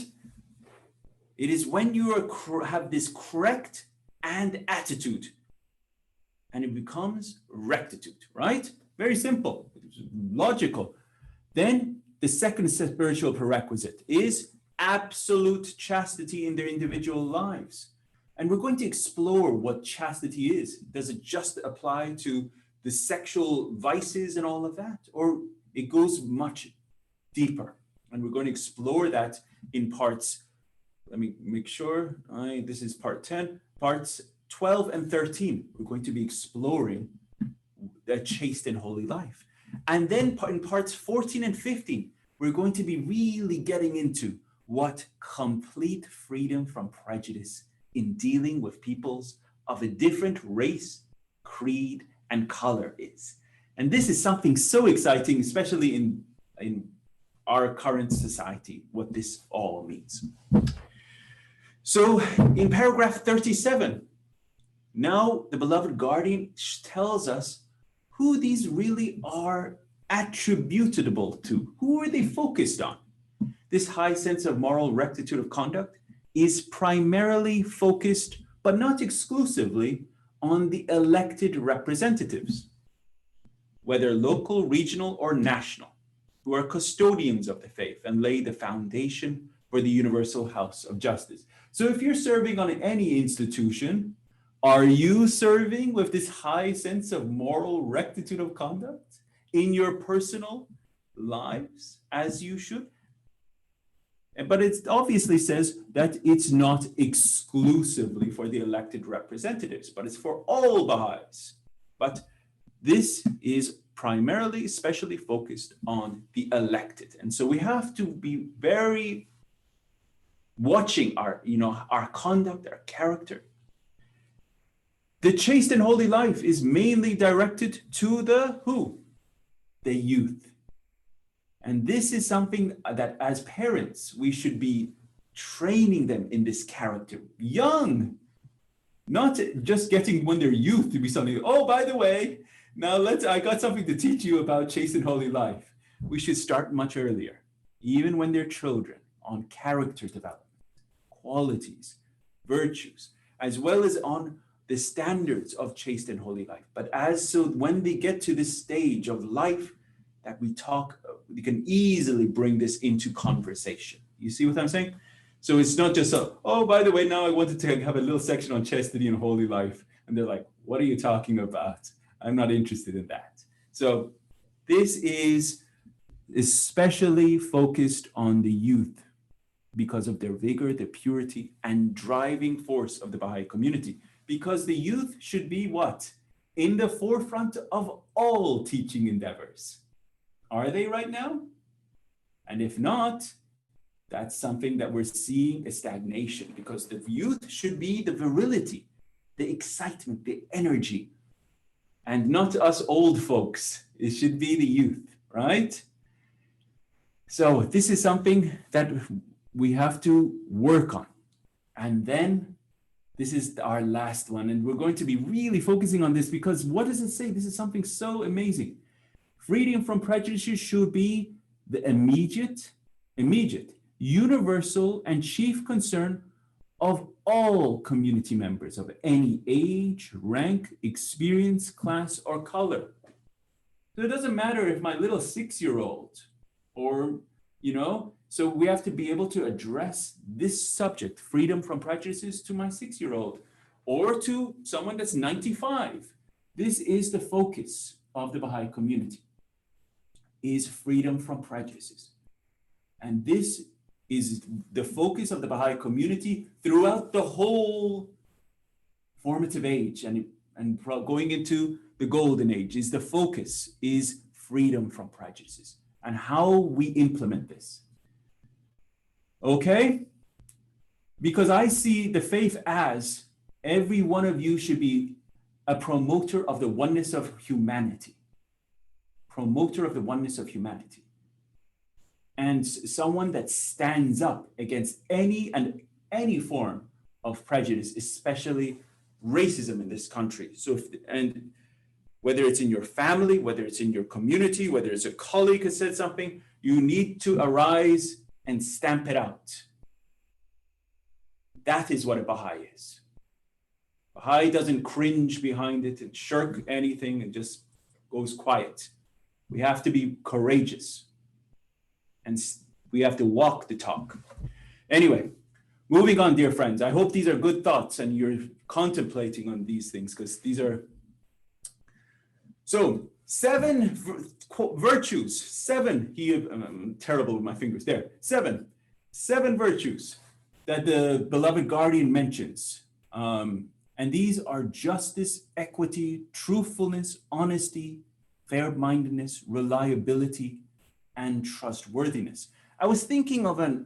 Speaker 1: It is when you have this correct and attitude, and it becomes rectitude, right? Very simple, logical. Then the second spiritual prerequisite is absolute chastity in their individual lives. And we're going to explore what chastity is. Does it just apply to the sexual vices and all of that? Or it goes much deeper? And we're going to explore that in parts, let me make sure, this is part 10, parts 12 and 13. We're going to be exploring the chaste and holy life. And then in parts 14 and 15, we're going to be really getting into what complete freedom from prejudice in dealing with peoples of a different race, creed, and color is. And this is something so exciting, especially in our current society, what this all means. So in paragraph 37, now the beloved guardian tells us who these really are attributable to. Who are they focused on? This high sense of moral rectitude of conduct is primarily focused, but not exclusively, on the elected representatives, whether local, regional, or national, who are custodians of the faith and lay the foundation for the universal house of justice. So if you're serving on any institution, are you serving with this high sense of moral rectitude of conduct in your personal lives as you should? But it obviously says that it's not exclusively for the elected representatives, but it's for all Baha'is. But this is primarily, especially focused on the elected. And so we have to be very watching our conduct, our character. The chaste and holy life is mainly directed to the who? The youth. And this is something that as parents, we should be training them in this character, young, not just getting when they're youth to be something, oh, by the way, now I got something to teach you about chaste and holy life. We should start much earlier, even when they're children, on character development, qualities, virtues, as well as on the standards of chaste and holy life. But when they get to this stage of life that we can easily bring this into conversation. You see what I'm saying? So it's not just oh, by the way, now I wanted to have a little section on chastity and holy life. And they're like, what are you talking about? I'm not interested in that. So this is especially focused on the youth because of their vigor, their purity, and driving force of the Baha'i community. Because the youth should be what? In the forefront of all teaching endeavors. Are they right now? And if not, that's something that we're seeing a stagnation, because the youth should be the virility, the excitement, the energy, and not us old folks. It should be the youth, right? So this is something that we have to work on. And then This is our last one, and we're going to be really focusing on this because what does it say? This is something so amazing. Freedom from prejudice should be the immediate, universal, and chief concern of all community members of any age, rank, experience, class, or color. So it doesn't matter if my little 6-year-old or, so we have to be able to address this subject, freedom from prejudices, to my 6-year-old or to someone that's 95. This is the focus of the Baha'i community, is freedom from prejudices. And this is the focus of the Baha'i community throughout the whole formative age and going into the golden age. Is the focus is freedom from prejudices and how we implement this. Okay? Because I see the faith as every one of you should be a promoter of the oneness of humanity. Promoter of the oneness of humanity. And someone that stands up against any form of prejudice, especially racism in this country. So, and whether it's in your family, whether it's in your community, whether it's a colleague who said something, you need to arise and stamp it out. That is what a Baha'i is. Baha'i doesn't cringe behind it and shirk anything and just goes quiet. We have to be courageous. And we have to walk the talk. Anyway, moving on, dear friends. I hope these are good thoughts and you're contemplating on these things, because these are... So 7 virtues, 7, I'm terrible with my fingers there, 7 virtues that the beloved guardian mentions. And these are justice, equity, truthfulness, honesty, fair-mindedness, reliability, and trustworthiness. I was thinking of a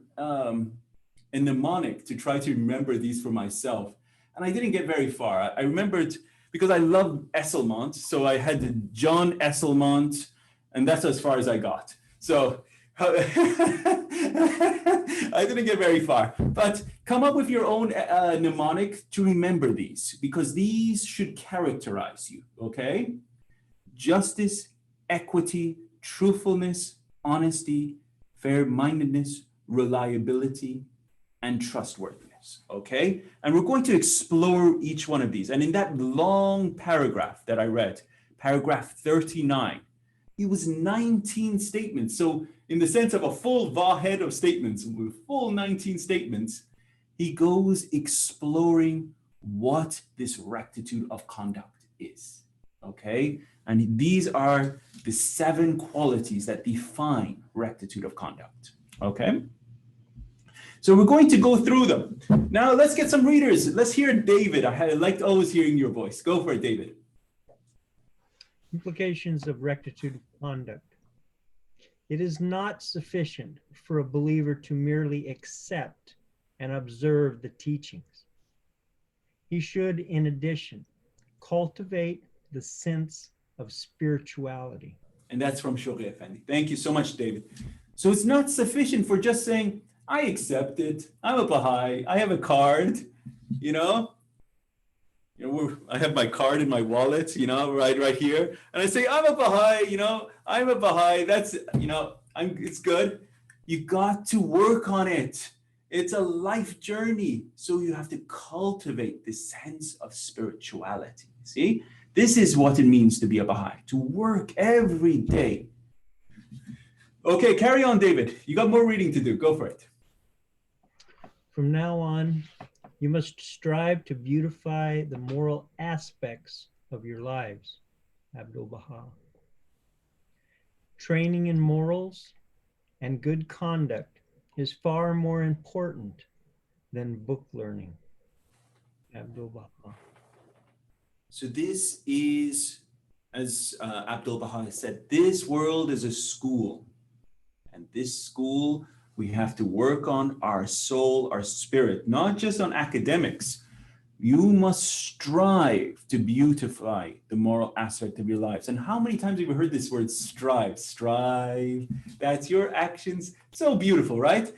Speaker 1: mnemonic to try to remember these for myself, and I didn't get very far. I remembered, because I love Esselmont, so I had John Esselmont, and that's as far as I got. So I didn't get very far, but come up with your own mnemonic to remember these, because these should characterize you, okay? Justice, equity, truthfulness, honesty, fair-mindedness, reliability, and trustworthiness, okay? And we're going to explore each one of these. And in that long paragraph that I read, paragraph 39, it was 19 statements. So in the sense of a full vahed of statements, with full 19 statements, he goes exploring what this rectitude of conduct is, okay? And these are the 7 qualities that define rectitude of conduct, okay? So we're going to go through them. Now let's get some readers. Let's hear David. I liked always hearing your voice. Go for it, David.
Speaker 8: Implications of rectitude of conduct. It is not sufficient for a believer to merely accept and observe the teachings. He should, in addition, cultivate the sense of spirituality. And
Speaker 1: that's from Shoghi Effendi. Thank you so much, David. So it's not sufficient for just saying, I accept it. I'm a Baha'i. I have a card, I have my card in my wallet, right here. And I say, I'm a Baha'i, I'm a Baha'i. That's, it's good. You got to work on it. It's a life journey. So you have to cultivate this sense of spirituality. See? This is what it means to be a Baha'i, to work every day. Okay, carry on, David. You got more reading to do. Go for it.
Speaker 8: From now on, you must strive to beautify the moral aspects of your lives. Abdu'l-Baha. Training in morals and good conduct is far more important than book learning. Abdu'l-Baha.
Speaker 1: So this is, as Abdu'l-Baha said, this world is a school. And this school, we have to work on our soul, our spirit, not just on academics. You must strive to beautify the moral aspect of your lives. And how many times have you heard this word strive? Strive, that's your actions. So beautiful, right?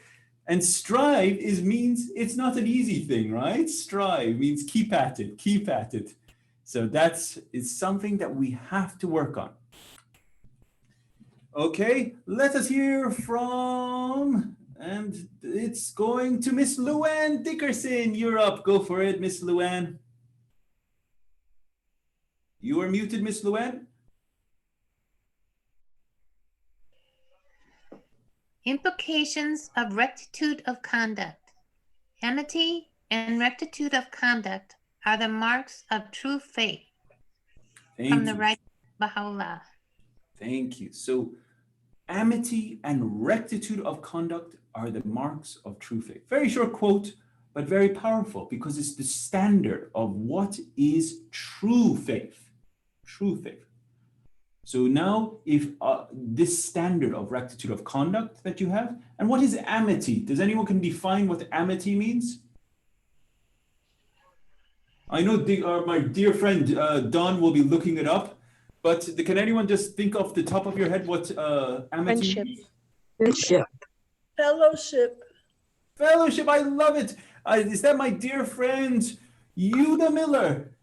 Speaker 1: And strive means it's not an easy thing, right? Strive means keep at it, keep at it. So it's something that we have to work on. Okay, let us hear from, and it's going to Miss Luann Dickerson. You're up. Go for it, Miss Luann. You are muted, Miss Luann.
Speaker 9: Implications of rectitude of conduct. Amity and rectitude of conduct are the marks of true faith. From the right Baha'u'llah.
Speaker 1: Thank you. So amity and rectitude of conduct are the marks of true faith. Very short quote, but very powerful because it's the standard of what is true faith. True faith. So now if this standard of rectitude of conduct that you have, and what is amity? Does anyone can define what amity means? I know my dear friend Don will be looking it up, but can anyone just think off the top of your head what amity means?
Speaker 5: Friendship.
Speaker 10: Fellowship.
Speaker 1: Fellowship, I love it. Is that my dear friend Yuda Miller?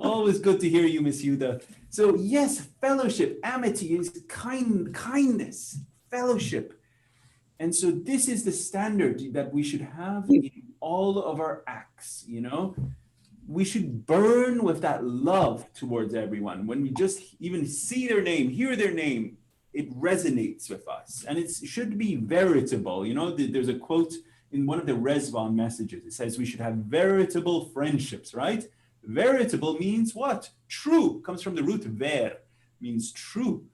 Speaker 1: Always good to hear you, Miss Yuda. So yes, fellowship, amity is kindness, fellowship. And so this is the standard that we should have in all of our acts, you know? We should burn with that love towards everyone. When we just even see their name, hear their name, it resonates with us. And it should be veritable. You know, there's a quote in one of the Rezvan messages. It says we should have veritable friendships, right? Veritable means what? True. Comes from the root ver, means true.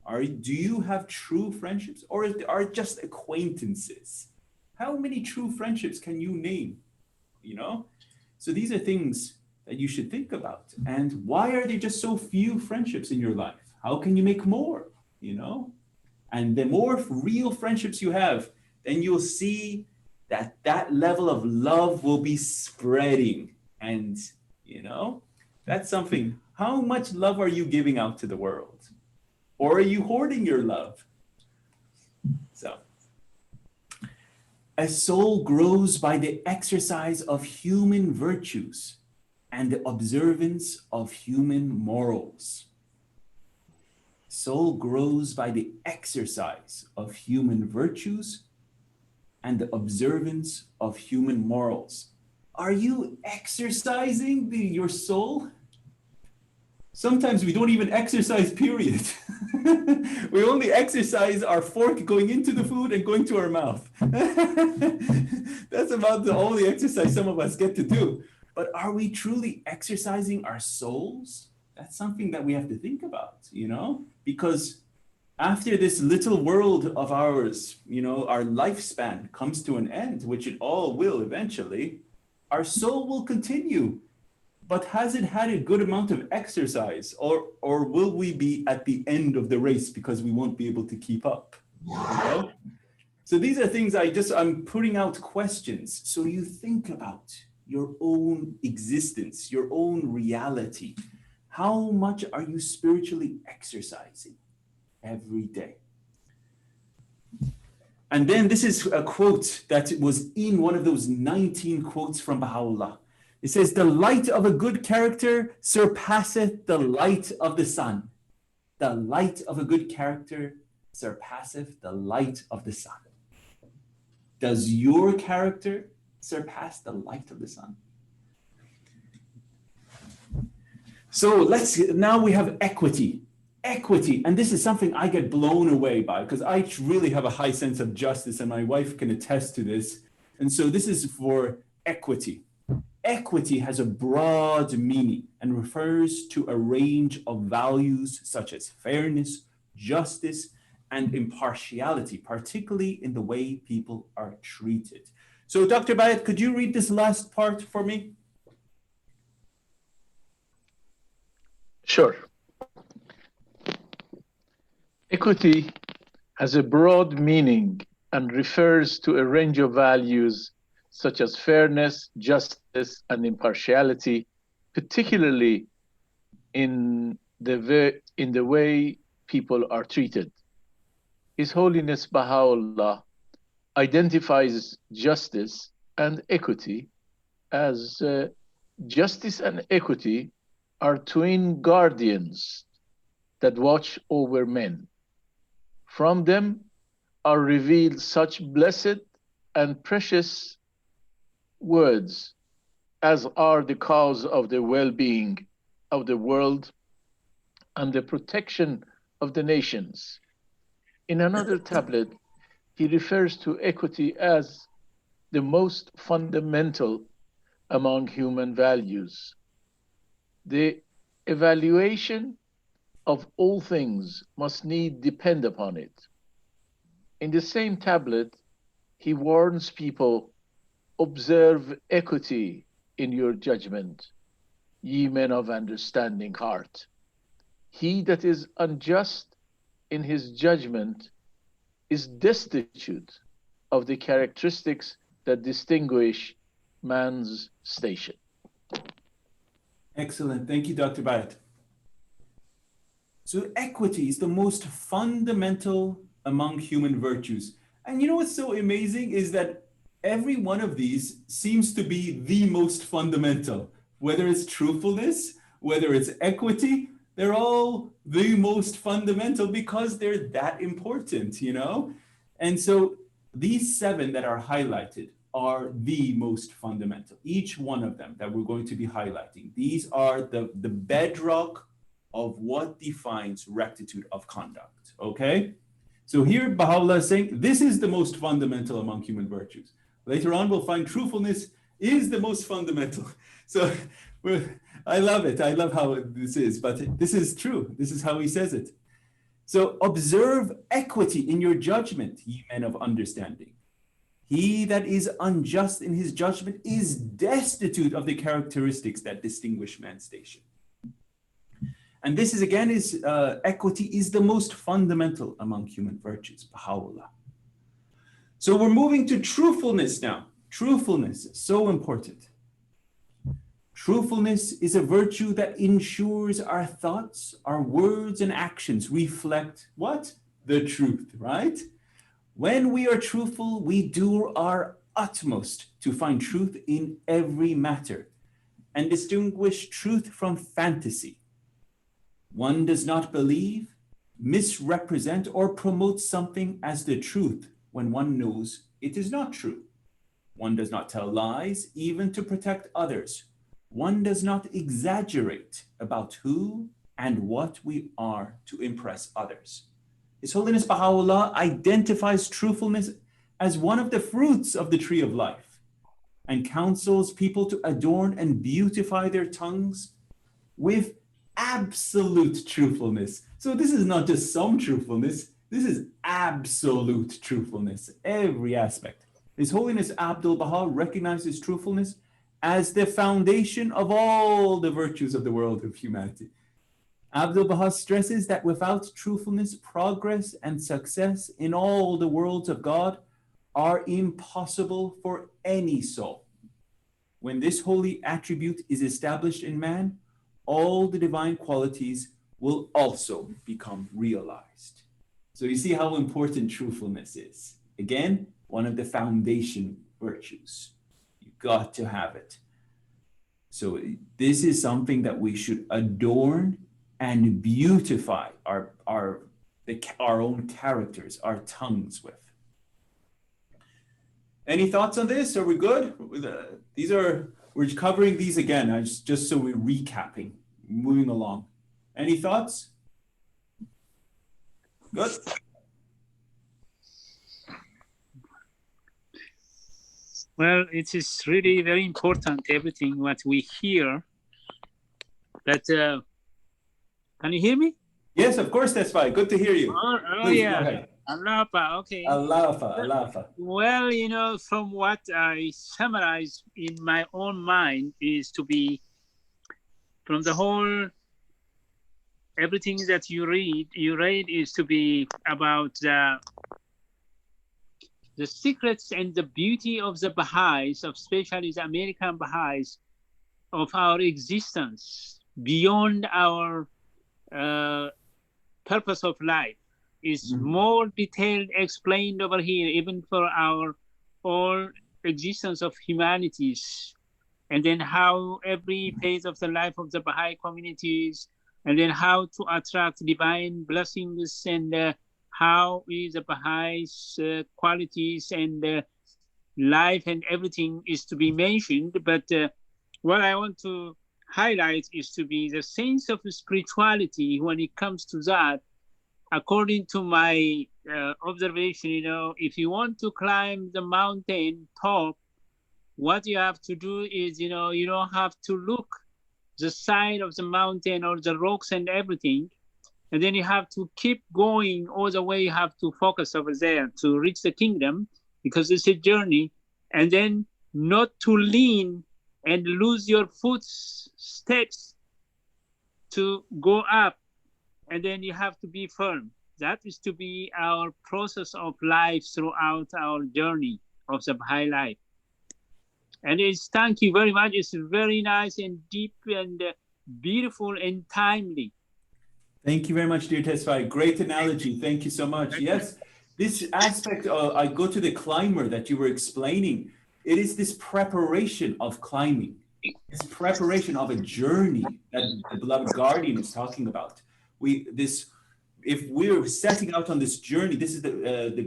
Speaker 1: Do you have true friendships, or are just acquaintances? How many true friendships can you name? You know? So these are things that you should think about. And why are there just so few friendships in your life? How can you make more? You know? And the more real friendships you have, then you'll see that level of love will be spreading. And you know, that's something. How much love are you giving out to the world? Or are you hoarding your love? So, a soul grows by the exercise of human virtues and the observance of human morals. Soul grows by the exercise of human virtues and the observance of human morals. Are you exercising your soul? Sometimes we don't even exercise, period. We only exercise our fork going into the food and going to our mouth. That's about the only exercise some of us get to do. But are we truly exercising our souls? That's something that we have to think about, you know? Because after this little world of ours, you know, our lifespan comes to an end, which it all will eventually. Our soul will continue, but has it had a good amount of exercise, or will we be at the end of the race because we won't be able to keep up? You know? So these are things I'm putting out questions so you think about your own existence, your own reality. How much are you spiritually exercising every day? And then this is a quote that was in one of those 19 quotes from Baha'u'llah. It says, the light of a good character surpasseth the light of the sun. The light of a good character surpasseth the light of the sun. Does your character surpass the light of the sun? So now we have equity. Equity, and this is something I get blown away by because I really have a high sense of justice, and my wife can attest to this. And so this is for equity. Equity has a broad meaning and refers to a range of values such as fairness, justice, and impartiality, particularly in the way people are treated. So Dr. Bayat, could you read this last part for me?
Speaker 11: Sure. Equity has a broad meaning and refers to a range of values such as fairness, justice, and impartiality, particularly in the way people are treated. His Holiness Baha'u'llah identifies justice and equity as justice and equity are twin guardians that watch over men. From them are revealed such blessed and precious words as are the cause of the well-being of the world and the protection of the nations. In another tablet, he refers to equity as the most fundamental among human values. The evaluation of all things must need depend upon it. In the same tablet, he warns people, observe equity in your judgment, ye men of understanding heart. He that is unjust in his judgment is destitute of the characteristics that distinguish man's station.
Speaker 1: Excellent. Thank you, Dr. Bayat. So equity is the most fundamental among human virtues. And you know what's so amazing is that every one of these seems to be the most fundamental. Whether it's truthfulness, whether it's equity, they're all the most fundamental because they're that important, you know? And so these 7 that are highlighted are the most fundamental. Each one of them that we're going to be highlighting. These are the bedrock of what defines rectitude of conduct, okay? So here Baha'u'llah is saying, this is the most fundamental among human virtues. Later on, we'll find truthfulness is the most fundamental. So I love it. I love how this is, but this is true. This is how he says it. So observe equity in your judgment, ye men of understanding. He that is unjust in his judgment is destitute of the characteristics that distinguish man's station. And this is again, equity is the most fundamental among human virtues, Baha'u'llah. So we're moving to truthfulness now. Truthfulness is so important. Truthfulness is a virtue that ensures our thoughts, our words, and actions reflect what? The truth, right? When we are truthful, we do our utmost to find truth in every matter and distinguish truth from fantasy. One does not believe, misrepresent, or promote something as the truth when one knows it is not true. One does not tell lies, even to protect others. One does not exaggerate about who and what we are to impress others. His Holiness Baha'u'llah identifies truthfulness as one of the fruits of the tree of life and counsels people to adorn and beautify their tongues with absolute truthfulness. So this is not just some truthfulness, this is absolute truthfulness, every aspect. His Holiness Abdul Baha recognizes truthfulness as the foundation of all the virtues of the world of humanity. Abdul Baha stresses that without truthfulness, progress and success in all the worlds of God are impossible for any soul. When this holy attribute is established in man, all the divine qualities will also become realized. So you see how important truthfulness is. Again, one of the foundation virtues. You got to have it. So this is something that we should adorn and beautify our own characters, our tongues with. Any thoughts on this? Are we good? We're covering these again, just so we're recapping, moving along. Any thoughts? Good.
Speaker 12: Well, it is really very important, everything what we hear. But can you hear me?
Speaker 1: Yes, of course, that's fine. Good to hear you. Please,
Speaker 12: yeah.
Speaker 1: go ahead.
Speaker 12: Allah, okay.
Speaker 1: Allah.
Speaker 12: Well, you know, from what I summarize in my own mind is to be, from the whole, everything that you read is to be about the secrets and the beauty of the Baha'is, of especially the American Baha'is, of our existence beyond our purpose of life. is more detailed explained over here, even for our all existence of humanities, and then how every phase of the life of the Baha'i communities, and then how to attract divine blessings, and how is the Baha'is qualities and life and everything is to be mentioned. But what I want to highlight is to be the sense of spirituality when it comes to that. According to my observation, if you want to climb the mountain top, what you have to do is, you don't have to look the side of the mountain or the rocks and everything. And then you have to keep going all the way. You have to focus over there to reach the kingdom, because it's a journey. And then not to lean and lose your footsteps to go up. And then you have to be firm. That is to be our process of life throughout our journey of the Baha'i life. And thank you very much. It's very nice and deep and beautiful and timely.
Speaker 1: Thank you very much, dear Tesfaye. Great analogy. Thank you so much. Yes, this aspect, I go to the climber that you were explaining. It is this preparation of climbing, this preparation of a journey that the beloved guardian is talking about. If we're setting out on this journey, this is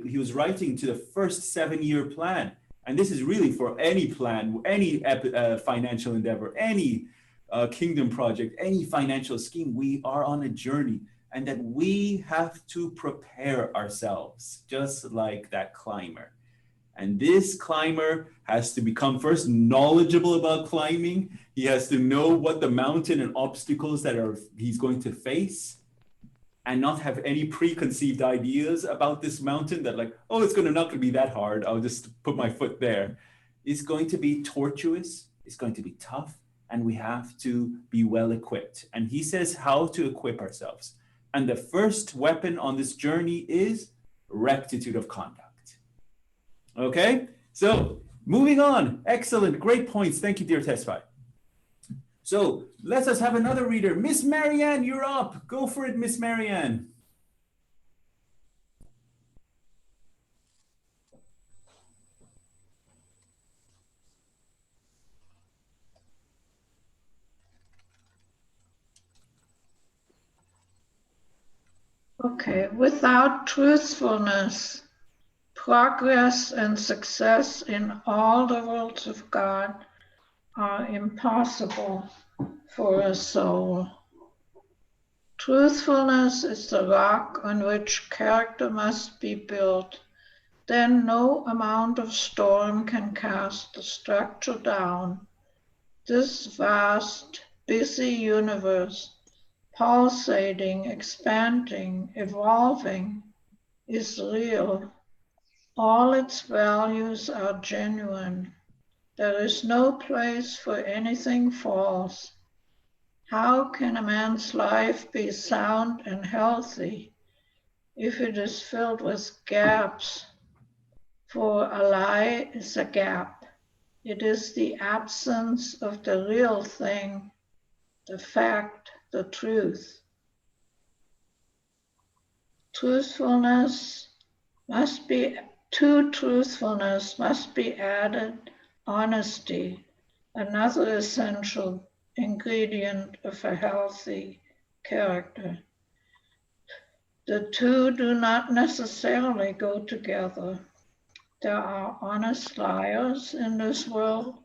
Speaker 1: he was writing to the first 7-year plan. And this is really for any plan, any financial endeavor, any kingdom project, any financial scheme. We are on a journey, and that we have to prepare ourselves, just like that climber. And this climber has to become first knowledgeable about climbing. He has to know what the mountain and obstacles that he's going to face, and not have any preconceived ideas about this mountain that like, oh, it's not going to be that hard. I'll just put my foot there. It's going to be tortuous. It's going to be tough. And we have to be well equipped. And he says how to equip ourselves. And the first weapon on this journey is rectitude of conduct. Okay, so moving on. Excellent, great points. Thank you, dear Tesfaye. So let us have another reader. Miss Marianne, you're up. Go for it, Miss Marianne.
Speaker 10: Okay, without truthfulness, progress and success in all the worlds of God are impossible for a soul. Truthfulness is the rock on which character must be built. Then no amount of storm can cast the structure down. This vast, busy universe, pulsating, expanding, evolving, is real. All its values are genuine. There is no place for anything false. How can a man's life be sound and healthy if it is filled with gaps? For a lie is a gap. It is the absence of the real thing, the fact, the truth. Truthfulness must be, to truthfulness must be added honesty, another essential ingredient of a healthy character. The two do not necessarily go together. There are honest liars in this world,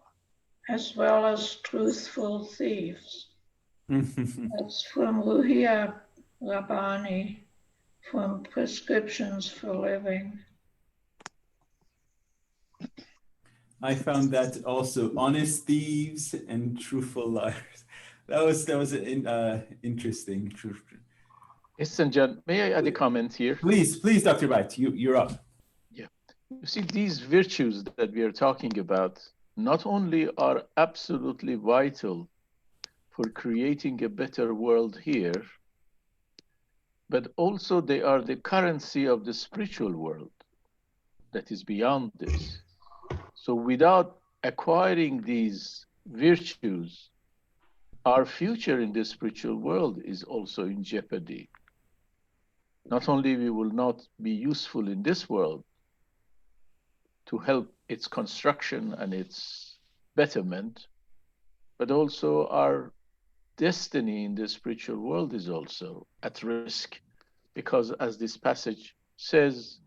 Speaker 10: as well as truthful thieves. That's from Ruhia Rabbani, from Prescriptions for Living.
Speaker 1: I found that also, honest thieves and truthful liars. That was interesting.
Speaker 11: Listen, John, may I add a comment here?
Speaker 1: Please, Dr. Bite, you're up.
Speaker 11: Yeah. You see, these virtues that we are talking about not only are absolutely vital for creating a better world here, but also they are the currency of the spiritual world that is beyond this. So without acquiring these virtues, our future in the spiritual world is also in jeopardy. not only we will not be useful in this world to help its construction and its betterment, but also our destiny in the spiritual world is also at risk, because as this passage says,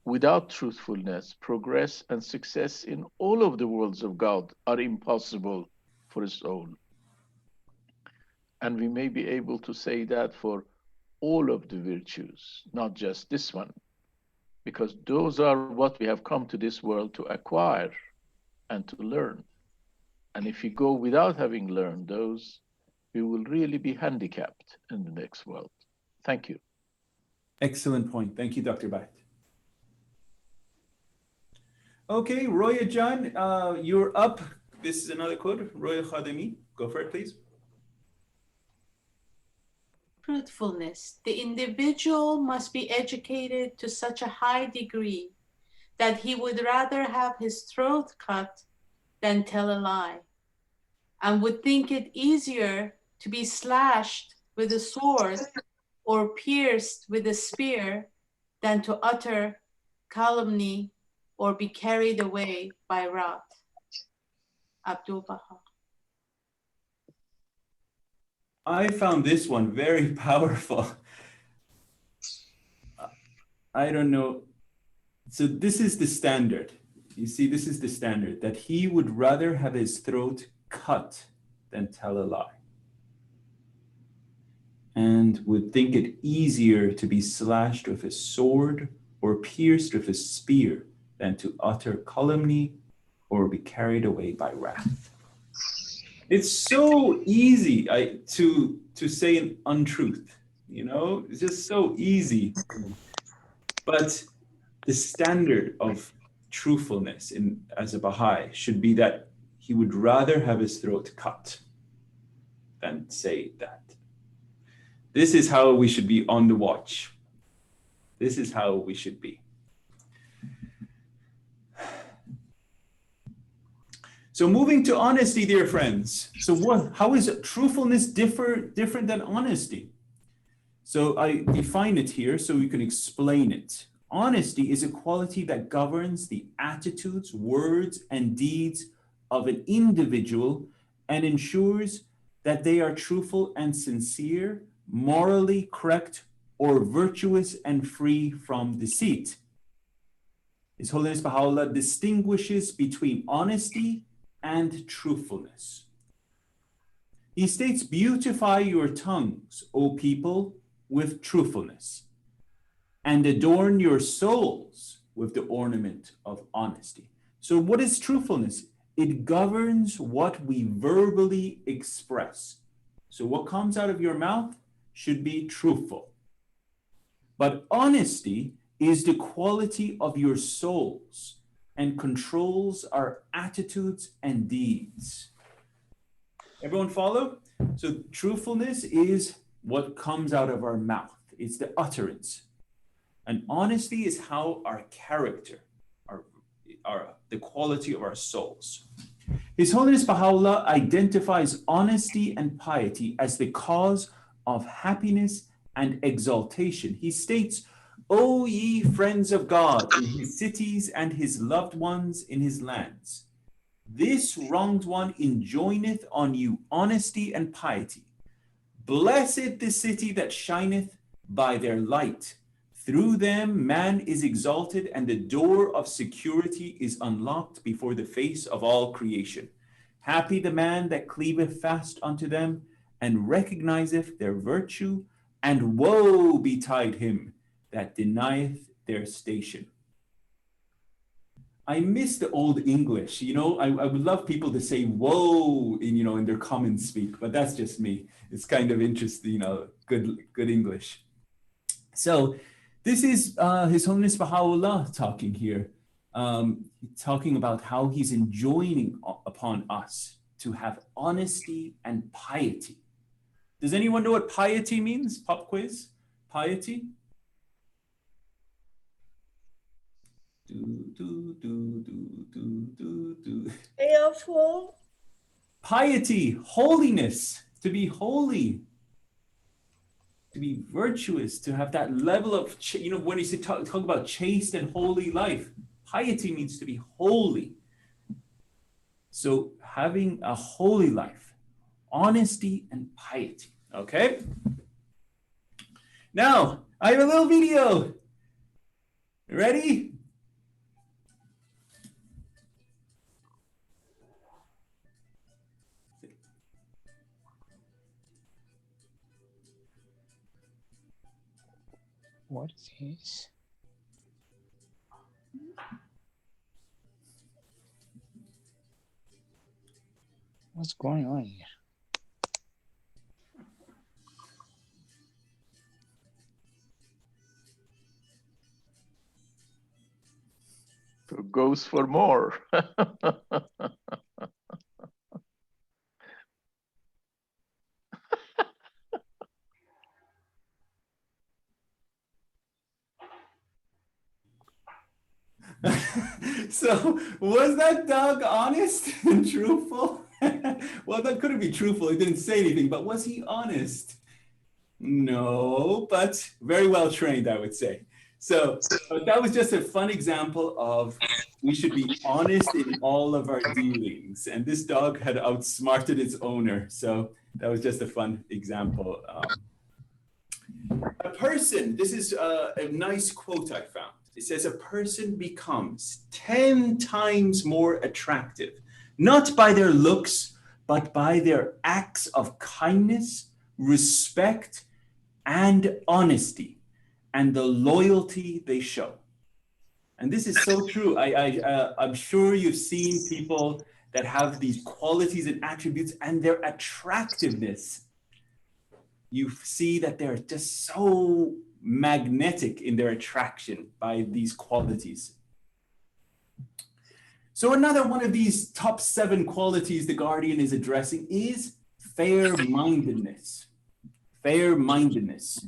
Speaker 11: without truthfulness, progress and success in all of the worlds of God are impossible for a soul. And we may be able to say that for all of the virtues, not just this one, because those are what we have come to this world to acquire and to learn. And if we go without having learned those, we will really be handicapped in the next world. Thank you.
Speaker 1: Excellent point. Thank you, Dr. Bhatt. Okay, Roya Jan, you're up. This is another quote. Roya Khademi, go for it, please.
Speaker 13: Truthfulness. The individual must be educated to such a high degree that he would rather have his throat cut than tell a lie, and would think it easier to be slashed with a sword or pierced with a spear than to utter calumny or be carried away by wrath. Abdul Baha.
Speaker 1: I found this one very powerful. I don't know. So this is the standard. You see, this is the standard, that he would rather have his throat cut than tell a lie, and would think it easier to be slashed with a sword or pierced with a spear than to utter calumny or be carried away by wrath. It's so easy to say an untruth, you know, it's just so easy. But the standard of truthfulness as a Baha'i should be that he would rather have his throat cut than say that. This is how we should be on the watch. This is how we should be. So moving to honesty, dear friends. So how is truthfulness different than honesty? So I define it here so we can explain it. Honesty is a quality that governs the attitudes, words, and deeds of an individual and ensures that they are truthful and sincere, morally correct, or virtuous and free from deceit. His Holiness Baha'u'llah distinguishes between honesty and truthfulness. He states, "Beautify your tongues, O people, with truthfulness, and adorn your souls with the ornament of honesty." So what is truthfulness? It governs what we verbally express. So what comes out of your mouth should be truthful. But honesty is the quality of your souls and controls our attitudes and deeds. Everyone follow? So truthfulness is what comes out of our mouth. It's the utterance. And honesty is how our character, the quality of our souls. His Holiness Baha'u'llah identifies honesty and piety as the cause of happiness and exaltation. He states, "O ye friends of God in his cities and his loved ones in his lands, this wronged one enjoineth on you honesty and piety. Blessed the city that shineth by their light. Through them man is exalted, and the door of security is unlocked before the face of all creation. Happy the man that cleaveth fast unto them, and recognizeth their virtue, and woe betide him that denieth their station." I miss the old English. You know, I would love people to say "whoa" in their common speak, but that's just me. It's kind of interesting, good English. So this is His Holiness Baha'u'llah talking here, talking about how he's enjoining upon us to have honesty and piety. Does anyone know what piety means? Pop quiz. Piety.
Speaker 10: Careful.
Speaker 1: Piety, holiness, to be holy. to be virtuous, to have that level of, when you say talk about chaste and holy life, piety means to be holy. So having a holy life, honesty and piety, okay? Now, I have a little video. Ready?
Speaker 12: What is this? What's going on here?
Speaker 11: Who goes for more?
Speaker 1: So was that dog honest and truthful? Well, that couldn't be truthful. He didn't say anything, but was he honest? No, but very well trained, I would say. So that was just a fun example of we should be honest in all of our dealings. And this dog had outsmarted its owner. So that was just a fun example. A person, this is a nice quote I found. It says, a person becomes 10 times more attractive, not by their looks, but by their acts of kindness, respect, and honesty, and the loyalty they show. And this is so true. I'm sure you've seen people that have these qualities and attributes, and their attractiveness, you see that they're just so magnetic in their attraction by these qualities. So another one of these top 7 qualities the Guardian is addressing is fair-mindedness. Fair-mindedness.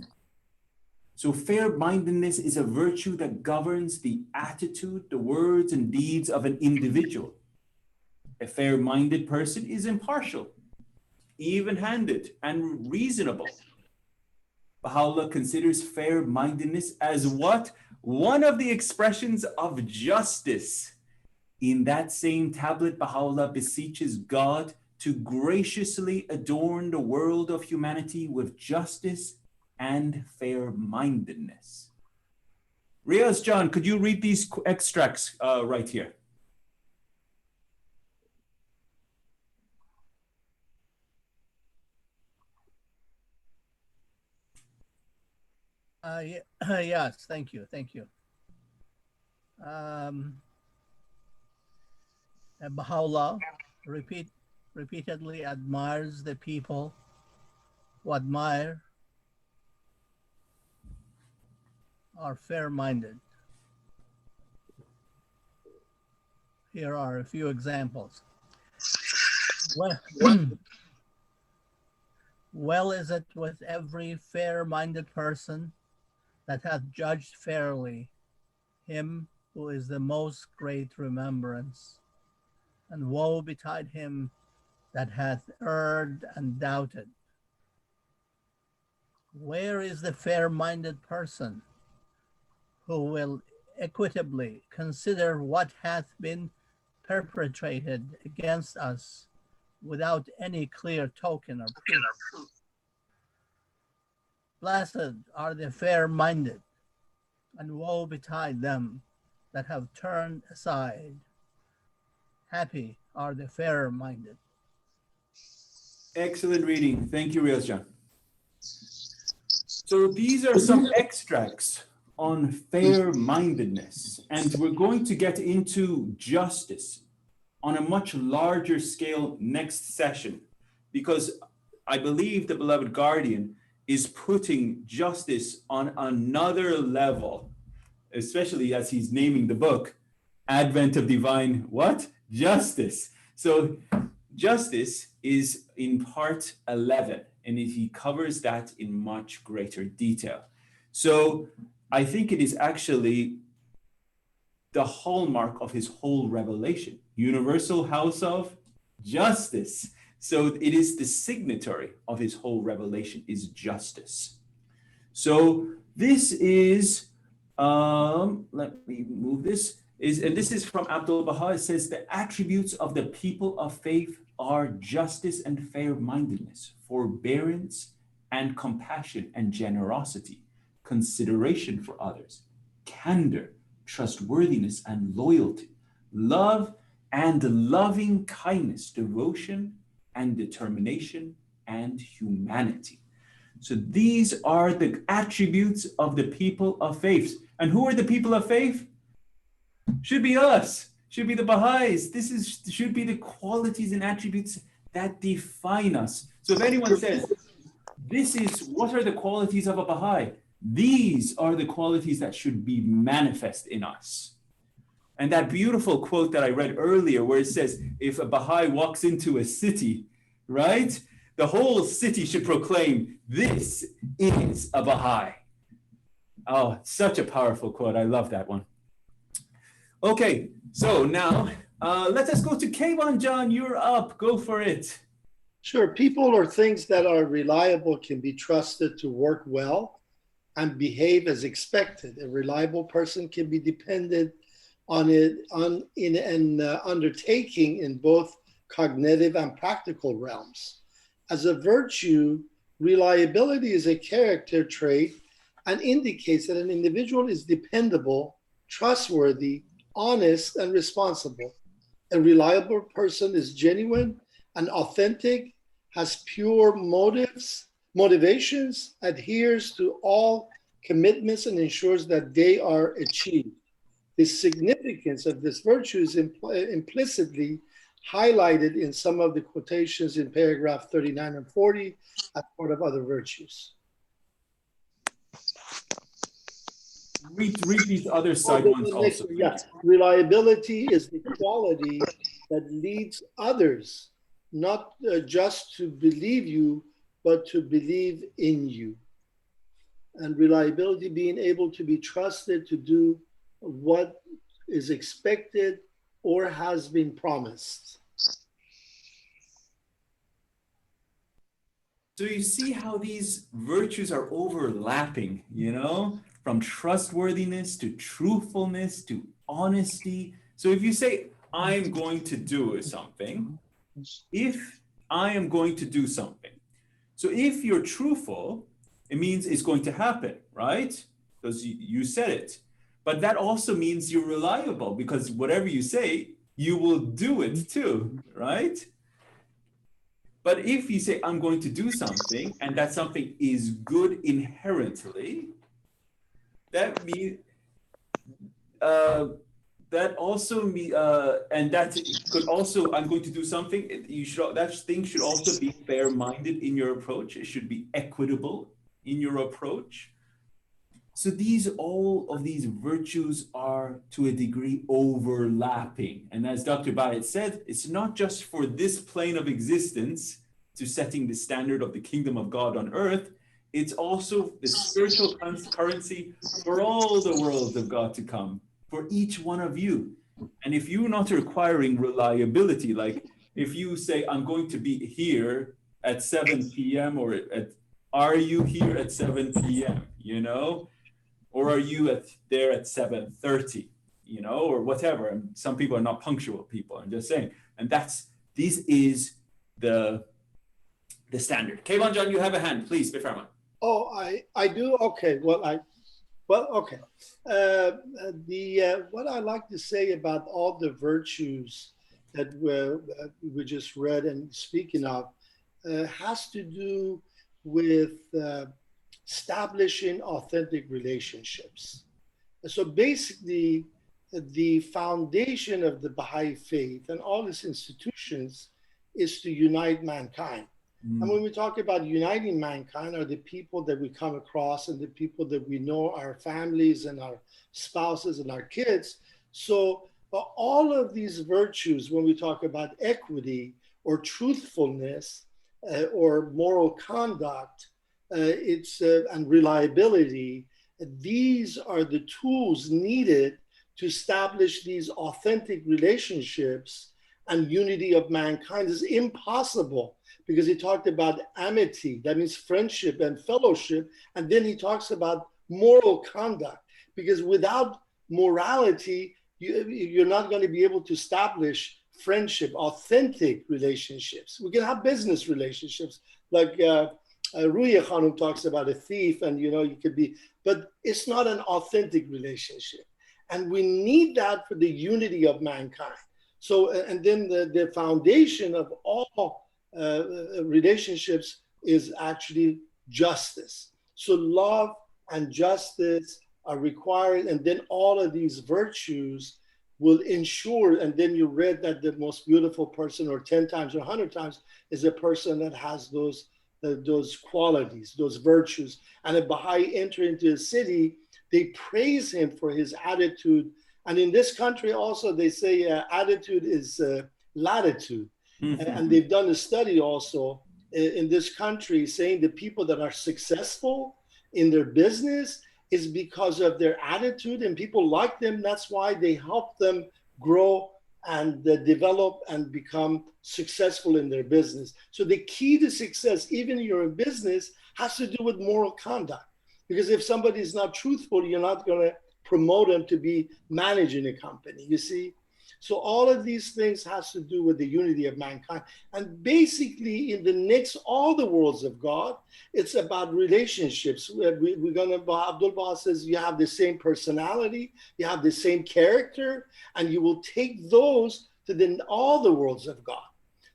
Speaker 1: So fair-mindedness is a virtue that governs the attitude, the words, and deeds of an individual. A fair-minded person is impartial, even-handed, and reasonable. Baha'u'llah considers fair-mindedness as what? One of the expressions of justice. In that same tablet, Baha'u'llah beseeches God to graciously adorn the world of humanity with justice and fair-mindedness. Riaz John, could you read these extracts right here?
Speaker 14: Yes, thank you. Baha'u'llah repeatedly admires the people who admire are fair-minded. Here are a few examples. Well is it with every fair-minded person that hath judged fairly him who is the most great remembrance, and woe betide him that hath erred and doubted. Where is the fair-minded person who will equitably consider what hath been perpetrated against us without any clear token or proof? Blessed are the fair-minded, and woe betide them that have turned aside. Happy are the fair-minded.
Speaker 1: Excellent reading. Thank you, Riaz John. So these are some extracts on fair-mindedness, and we're going to get into justice on a much larger scale next session, because I believe the beloved Guardian is putting justice on another level, especially as he's naming the book, Advent of Divine what? Justice. So justice is in part 11, and he covers that in much greater detail. So I think it is actually the hallmark of his whole revelation, universal house of justice. So it is the signatory of his whole revelation is justice. So this is, let me move this, and this is from Abdul Baha. It says the attributes of the people of faith are justice and fair-mindedness, forbearance and compassion and generosity, consideration for others, candor, trustworthiness and loyalty, love and loving kindness, devotion and determination and humanity. So these are the attributes of the people of faith. And who are the people of faith? Should be us, should be the Baha'is. Should be the qualities and attributes that define us. So if anyone says, what are the qualities of a Baha'i? These are the qualities that should be manifest in us. And that beautiful quote that I read earlier where it says, if a Baha'i walks into a city, right? The whole city should proclaim, this is a Baha'i. Oh, such a powerful quote. I love that one. Okay, so now let us go to Kayvon. John, you're up. Go for it.
Speaker 15: Sure. People or things that are reliable can be trusted to work well and behave as expected. A reliable person can be depended on in an undertaking in both cognitive and practical realms. As a virtue, reliability is a character trait and indicates that an individual is dependable, trustworthy, honest, and responsible. A reliable person is genuine and authentic, has pure motivations, adheres to all commitments, and ensures that they are achieved. The significance of this virtue is implicitly highlighted in some of the quotations in paragraph 39 and 40 as part of other virtues.
Speaker 1: Read these other side ones also.
Speaker 15: Yes, reliability is the quality that leads others not just to believe you, but to believe in you. And reliability being able to be trusted to do what is expected or has been promised.
Speaker 1: So you see how these virtues are overlapping, you know, from trustworthiness to truthfulness to honesty. So if you say, I'm going to do something, if I am going to do something. So if you're truthful, it means it's going to happen, right? Because you said it. But that also means you're reliable because whatever you say, you will do it too, right? But if you say, I'm going to do something, and that something is good inherently, that means, that also means, and that could also, I'm going to do something, that thing should also be fair-minded in your approach. It should be equitable in your approach. So all of these virtues are to a degree overlapping. And as Dr. Bayat said, it's not just for this plane of existence to setting the standard of the kingdom of God on earth, it's also the spiritual currency for all the worlds of God to come, for each one of you. And if you're not requiring reliability, like if you say, I'm going to be here at 7 p.m. or are you here at 7 p.m., you know? Or are you there at 7:30, you know, or whatever. And some people are not punctual people, I'm just saying. And this is the standard. Kayvon John, you have a hand, please, Bifarman.
Speaker 15: Oh, I do? Okay, okay. What I like to say about all the virtues that we just read and speaking of has to do with establishing authentic relationships. So basically, the foundation of the Baha'i faith and all its institutions is to unite mankind. And when we talk about uniting mankind, are the people that we come across and the people that we know, our families and our spouses and our kids. So all of these virtues, when we talk about equity or truthfulness or moral conduct, and reliability, these are the tools needed to establish these authentic relationships and unity of mankind. Is impossible because he talked about amity, that means friendship and fellowship. And then he talks about moral conduct, because without morality, you're not going to be able to establish friendship, authentic relationships. We can have business relationships, like Ruya Khanum talks about a thief, and you could be, but it's not an authentic relationship. And we need that for the unity of mankind. So, and then the foundation of all relationships is actually justice. So love and justice are required, and then all of these virtues will ensure, and then you read that the most beautiful person, or 10 times or 100 times, is a person that has those qualities, those virtues. And if Baha'i enter into a city, they praise him for his attitude. And in this country also, they say attitude is latitude. And they've done a study also in this country saying the people that are successful in their business is because of their attitude, and people like them. That's why they help them grow and develop and become successful in their business. So the key to success, even in your business, has to do with moral conduct. Because if somebody is not truthful, you're not going to promote them to be managing a company, you see? So all of these things has to do with the unity of mankind. And basically in the next, all the worlds of God, it's about relationships. We're going to, Abdul Baha says, you have the same personality, you have the same character, and you will take those to all the worlds of God.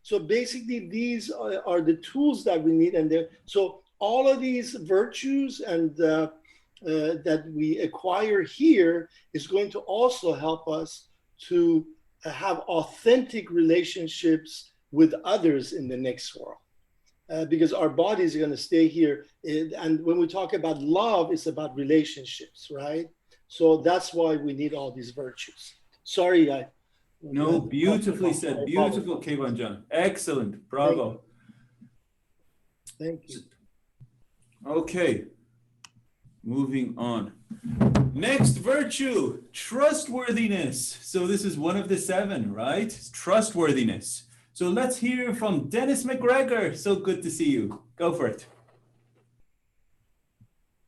Speaker 15: So basically these are the tools that we need. And so all of these virtues and that we acquire here is going to also help us to have authentic relationships with others in the next world. Because our bodies are going to stay here. And when we talk about love, it's about relationships, right? So that's why we need all these virtues. Sorry,
Speaker 1: No, beautifully said. Beautiful, Keivan Jan. Excellent. Bravo.
Speaker 15: Thank you.
Speaker 1: Okay. Moving on. Next virtue, trustworthiness. So this is one of the 7, right? Trustworthiness. So let's hear from Dennis McGregor. So good to see you. Go for it.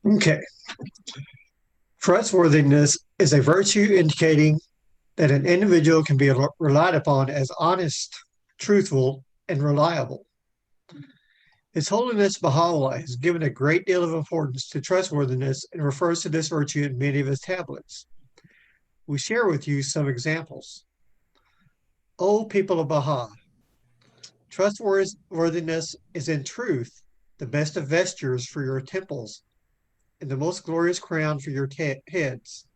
Speaker 16: Okay. Trustworthiness is a virtue indicating that an individual can be relied upon as honest, truthful, and reliable. His Holiness Baha'u'llah has given a great deal of importance to trustworthiness and refers to this virtue in many of his tablets. We share with you some examples. O people of Baha, trustworthiness is in truth the best of vestures for your temples and the most glorious crown for your heads.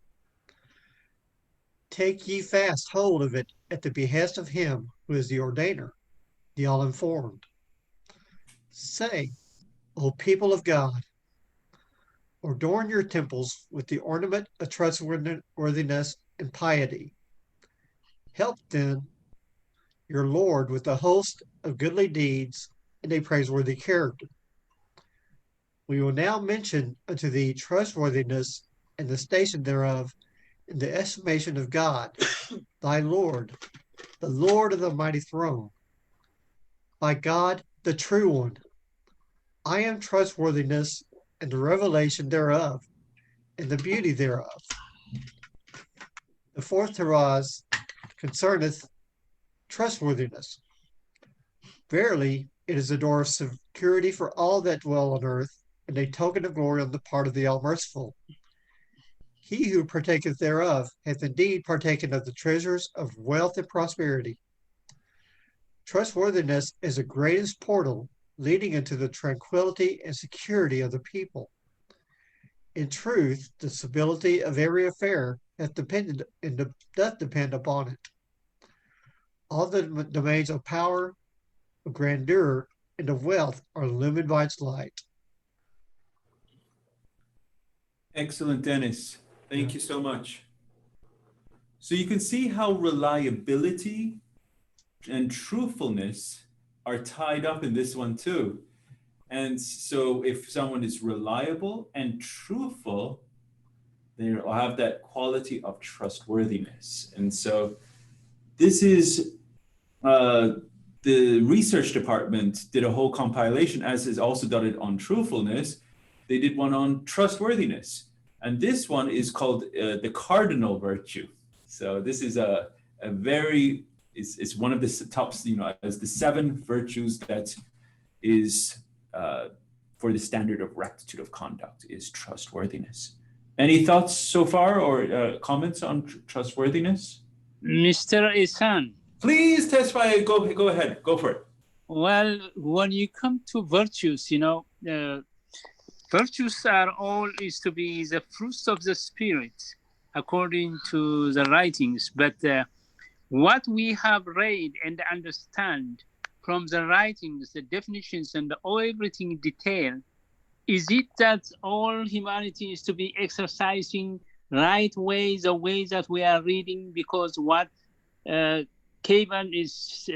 Speaker 16: Take ye fast hold of it at the behest of him who is the ordainer, the all-informed. Say, O people of God, adorn your temples with the ornament of trustworthiness and piety. Help then your Lord with a host of goodly deeds and a praiseworthy character. We will now mention unto thee trustworthiness and the station thereof in the estimation of God, thy Lord, the Lord of the mighty throne. By God, the true one, I am trustworthiness and the revelation thereof and the beauty thereof. The 4th Taraz concerneth trustworthiness. Verily, it is a door of security for all that dwell on earth, and a token of glory on the part of the All-Merciful. He who partaketh thereof hath indeed partaken of the treasures of wealth and prosperity. Trustworthiness is the greatest portal leading into the tranquility and security of the people. In truth, the stability of every affair doth depend upon it. All the domains of power, of grandeur, and of wealth are illumined by its light.
Speaker 1: Excellent, Dennis. Thank you so much. So you can see how reliability and truthfulness are tied up in this one too. And so if someone is reliable and truthful, they'll have that quality of trustworthiness. And so this is the research department did a whole compilation, as is also done on truthfulness. They did one on trustworthiness. And this one is called the Cardinal Virtue. So this is it's one of the tops, as the 7 virtues that is for the standard of rectitude of conduct is trustworthiness. Any thoughts so far or comments on trustworthiness?
Speaker 12: Mr. Isan.
Speaker 1: Please testify. Go ahead. Go for it.
Speaker 12: Well, when you come to virtues, virtues are all is to be the fruits of the spirit, according to the writings. But what we have read and understand from the writings, the definitions, and everything detailed, is it that all humanity is to be exercising right ways, the ways that we are reading? Because what Kayvan is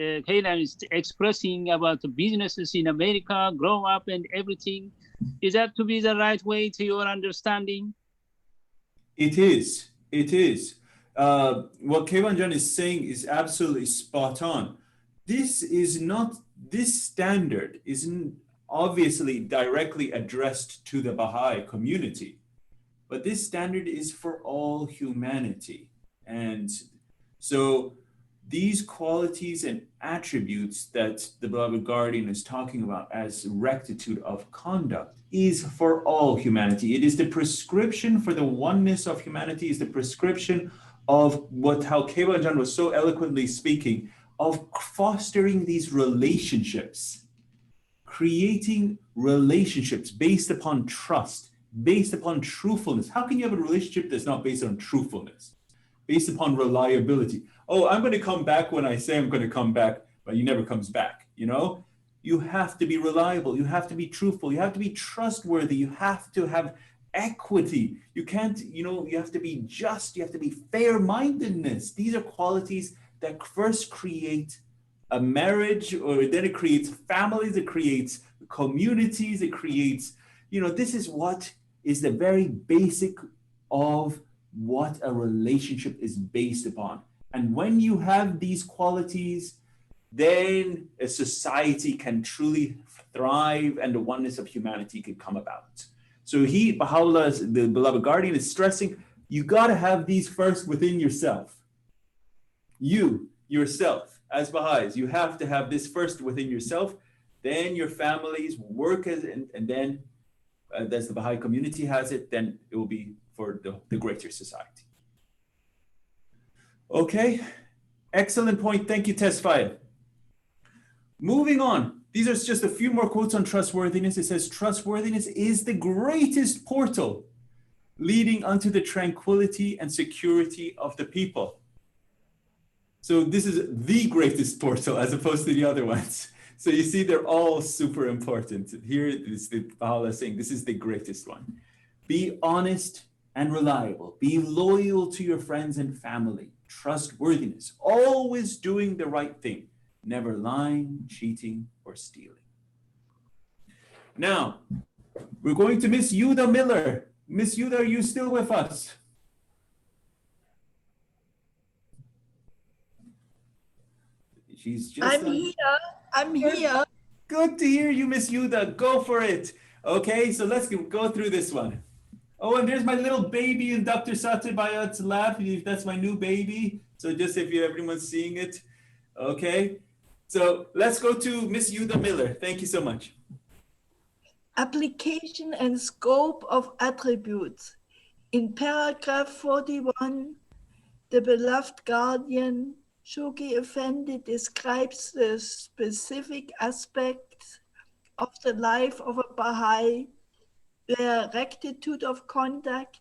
Speaker 12: expressing about the businesses in America, grow up and everything, is that to be the right way to your understanding?
Speaker 1: It is. It is. What Kayvan John is saying is absolutely spot on. This standard isn't obviously directly addressed to the Baha'i community, but this standard is for all humanity. And so these qualities and attributes that the beloved guardian is talking about as rectitude of conduct is for all humanity. It is the prescription for the oneness of humanity, is the prescription of how Kayvan John was so eloquently speaking, of fostering these relationships, creating relationships based upon trust, based upon truthfulness. How can you have a relationship that's not based on truthfulness, based upon reliability? Oh, I'm going to come back when I say I'm going to come back, but he never comes back, You have to be reliable. You have to be truthful. You have to be trustworthy. You have to have equity. You can't, you have to be just. You have to be fair-mindedness. These are qualities that first create a marriage, or then it creates families, it creates communities, it creates, this is what is the very basic of what a relationship is based upon. And when you have these qualities, then a society can truly thrive and the oneness of humanity can come about. So Baha'u'llah, the beloved guardian, is stressing, you got to have these first within yourself. You, yourself, as Baha'is, you have to have this first within yourself, then your families work and then as the Baha'i community has it, then it will be for the greater society. Okay, excellent point. Thank you, Tesfaye. Moving on, these are just a few more quotes on trustworthiness. It says, trustworthiness is the greatest portal leading unto the tranquility and security of the people. So this is the greatest portal as opposed to the other ones. So you see, they're all super important. Here is the Baha'u'llah saying, this is the greatest one. Be honest and reliable. Be loyal to your friends and family. Trustworthiness, always doing the right thing. Never lying, cheating, or stealing. Now, we're going to Miss Yuda Miller. Miss Yuda, are you still with us? She's just
Speaker 17: I'm here.
Speaker 1: Good to hear you, Miss Yuda. Go for it. Okay, so let's go through this one. Oh, and there's my little baby in Dr. Satyabayat's lap. That's my new baby. So just if everyone's seeing it. Okay, so let's go to Miss Yuda Miller. Thank you so much.
Speaker 17: Application and scope of attributes. In paragraph 41, the beloved guardian, Shoghi Effendi, describes the specific aspects of the life of a Baha'i, their rectitude of conduct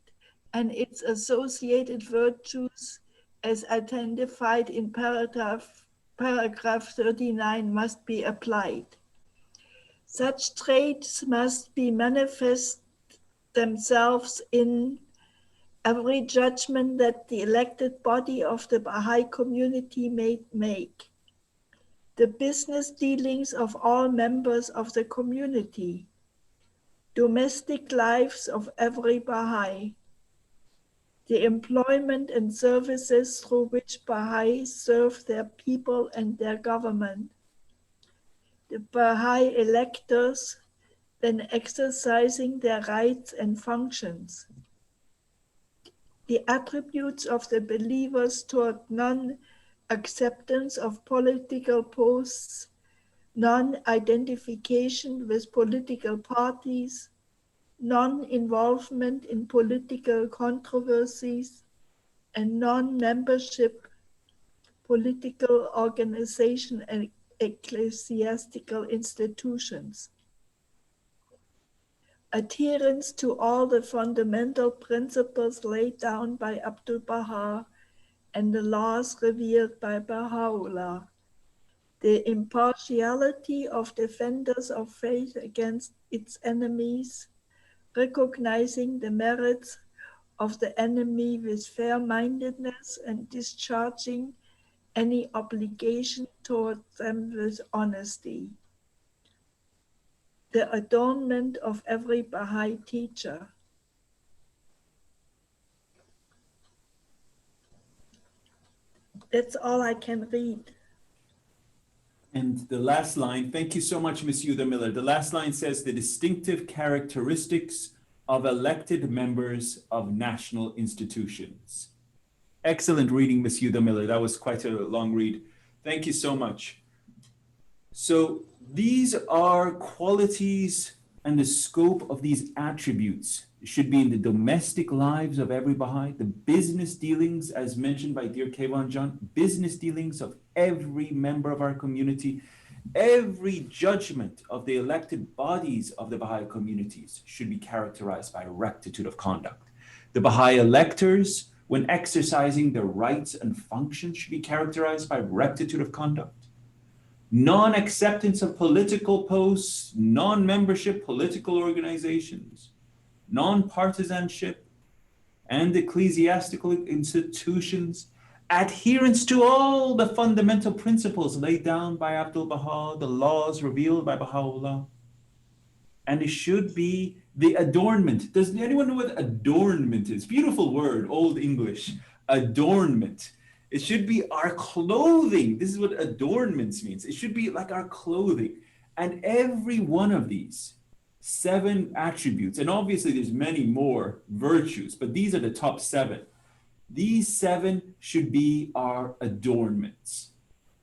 Speaker 17: and its associated virtues as identified in paragraph 39 must be applied. Such traits must be manifest themselves in every judgment that the elected body of the Baha'i community may make, the business dealings of all members of the community, domestic lives of every Baha'i, the employment and services through which Baha'is serve their people and their government, the Baha'i electors then exercising their rights and functions. The attributes of the believers toward non-acceptance of political posts, non-identification with political parties, non-involvement in political controversies, and non-membership, political organization, and ecclesiastical institutions. Adherence to all the fundamental principles laid down by Abdu'l-Baha and the laws revealed by Baha'u'llah. The impartiality of defenders of faith against its enemies, recognizing the merits of the enemy with fair-mindedness and discharging any obligation toward them with honesty. The adornment of every Baha'i teacher. That's all I can read.
Speaker 1: And the last line, thank you so much, Ms. Yuda Miller. The last line says the distinctive characteristics of elected members of national institutions. Excellent reading, Ms. Yuda Miller. That was quite a long read. Thank you so much. So these are qualities and the scope of these attributes should be in the domestic lives of every Baha'i, the business dealings, as mentioned by dear Kevan John, business dealings of every member of our community, every judgment of the elected bodies of the Baha'i communities should be characterized by rectitude of conduct. The Baha'i electors, when exercising their rights and functions, should be characterized by rectitude of conduct. Non-acceptance of political posts, non-membership political organizations, non-partisanship and ecclesiastical institutions, adherence to all the fundamental principles laid down by Abdu'l-Baha, the laws revealed by Baha'u'llah. And it should be the adornment. Does anyone know what adornment is? Beautiful word, Old English, adornment. It should be our clothing. This is what adornments means. It should be like our clothing. And every one of these 7 attributes, and obviously there's many more virtues, but these are the top 7. These 7 should be our adornments.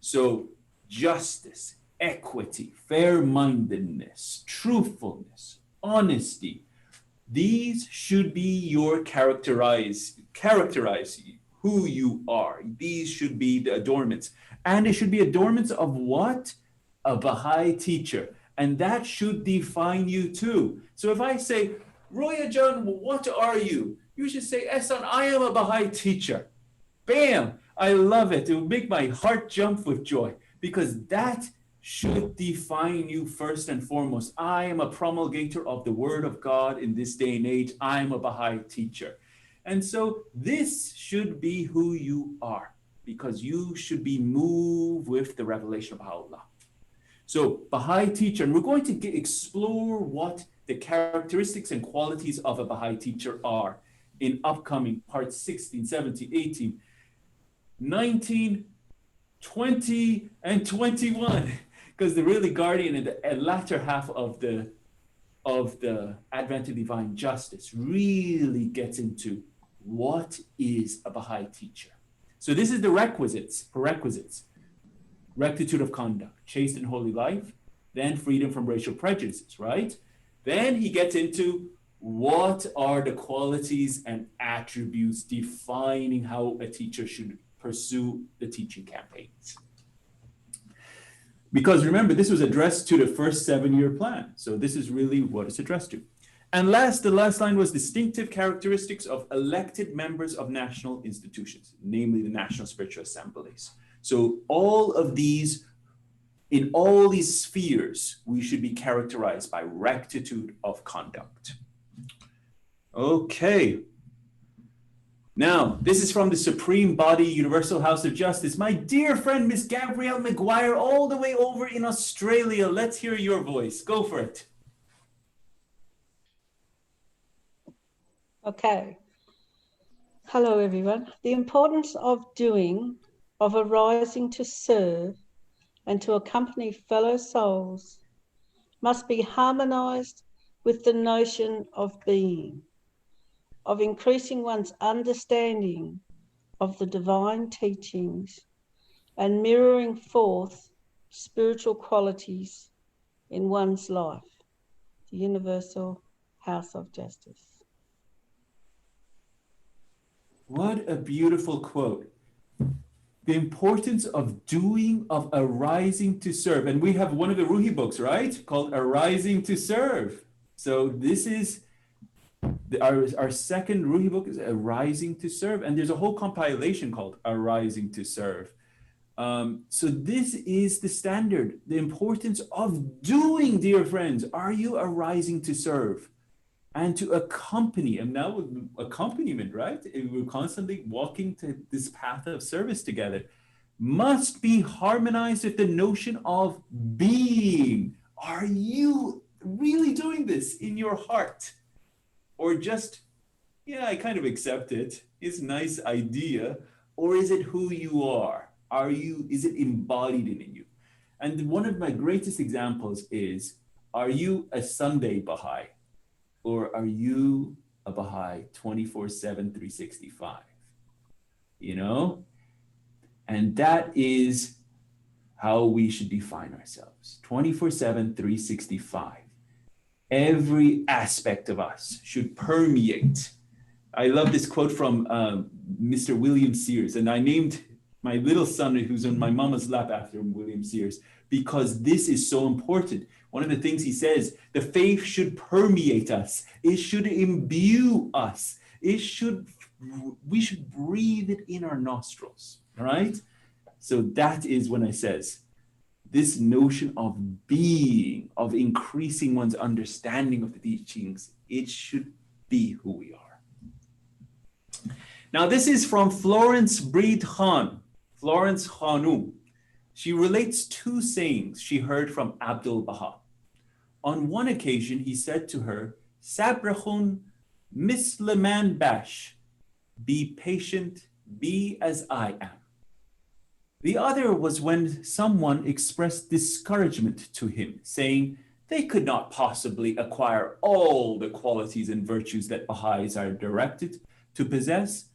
Speaker 1: So justice, equity, fair-mindedness, truthfulness, honesty. These should be your characterize who you are. These should be the adornments. And it should be adornments of what? A Baha'i teacher. And that should define you too. So if I say, Roya John, what are you? You should say, Ehsan, I am a Baha'i teacher. Bam! I love it. It will make my heart jump with joy because that should define you first and foremost. I am a promulgator of the word of God in this day and age. I am a Baha'i teacher. And so this should be who you are because you should be moved with the revelation of Baha'u'llah. So Baha'i teacher, and we're going to explore what the characteristics and qualities of a Baha'i teacher are in upcoming parts 16, 17, 18, 19, 20, and 21, because the really guardian in the latter half of the Advent of Divine Justice really gets into what is a Baha'i teacher. So this is the prerequisites. Rectitude of conduct, chaste and holy life, then freedom from racial prejudices, right? Then he gets into what are the qualities and attributes defining how a teacher should pursue the teaching campaigns. Because remember, this was addressed to the first 7-year plan. So this is really what it's addressed to. And the last line was distinctive characteristics of elected members of national institutions, namely the National Spiritual Assemblies. So all of these, in all these spheres, we should be characterized by rectitude of conduct. Okay. Now, this is from the Supreme Body Universal House of Justice. My dear friend, Miss Gabrielle McGuire, all the way over in Australia. Let's hear your voice. Go for it.
Speaker 18: Okay. Hello, everyone. The importance of arising to serve
Speaker 5: and to accompany fellow souls must be harmonized with the notion of being, of increasing one's understanding of the divine teachings and mirroring forth spiritual qualities in one's life, the universal house of justice.
Speaker 1: What a beautiful quote. The importance of doing, of arising to serve. And we have one of the Ruhi books, right? Called Arising to Serve. So this is our second Ruhi book, is Arising to Serve. And there's a whole compilation called Arising to Serve. So this is the standard, the importance of doing, dear friends. Are you arising to serve and to accompany? And now with accompaniment, right? We're constantly walking to this path of service together. Must be harmonized with the notion of being. Are you really doing this in your heart? Or just, yeah, I kind of accept it. It's a nice idea. Or is it who you are? Is it embodied in you? And one of my greatest examples is, are you a Sunday Baha'i? Or are you a Baha'i 24/7, 365? You know? And that is how we should define ourselves. 24/7, 365. Every aspect of us should permeate. I love this quote from Mr. William Sears, and I named my little son, who's on my mama's lap, after William Sears, because this is so important. One of the things he says, the faith should permeate us. It should imbue us. We should breathe it in our nostrils, all right? So that is when I says, this notion of being, of increasing one's understanding of the teachings, it should be who we are. Now, this is from Florence Breed Khan, Florence Khanum. She relates two sayings she heard from Abdul Baha. On one occasion, he said to her, Sabrachun misleman bash, be patient, be as I am. The other was when someone expressed discouragement to him, saying they could not possibly acquire all the qualities and virtues that Baha'is are directed to possess.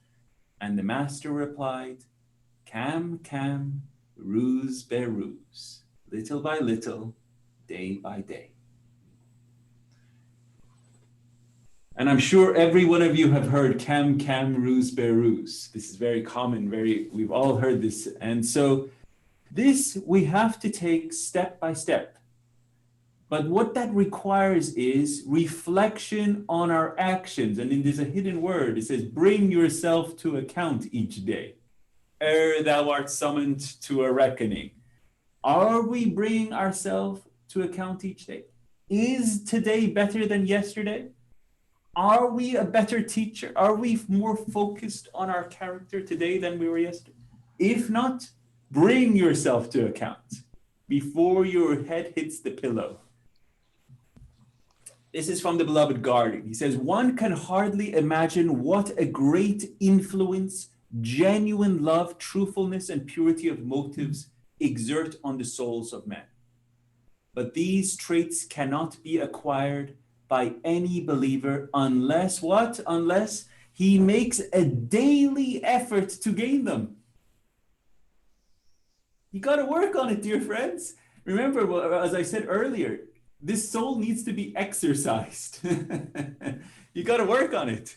Speaker 1: And the master replied, Kam, kam, ruse be ruse, little by little, day by day. And I'm sure every one of you have heard Kam, kam, ruse be ruse. This is very common, we've all heard this. And so this we have to take step by step. But what that requires is reflection on our actions. And then there's a hidden word. It says, bring yourself to account each day, ere thou art summoned to a reckoning. Are we bringing ourselves to account each day? Is today better than yesterday? Are we a better teacher? Are we more focused on our character today than we were yesterday? If not, bring yourself to account before your head hits the pillow. This is from the beloved guardian. He says, one can hardly imagine what a great influence genuine love, truthfulness, and purity of motives exert on the souls of men. But these traits cannot be acquired by any believer unless what? Unless he makes a daily effort to gain them. You got to work on it, dear friends. Remember, as I said earlier, this soul needs to be exercised. You got to work on it.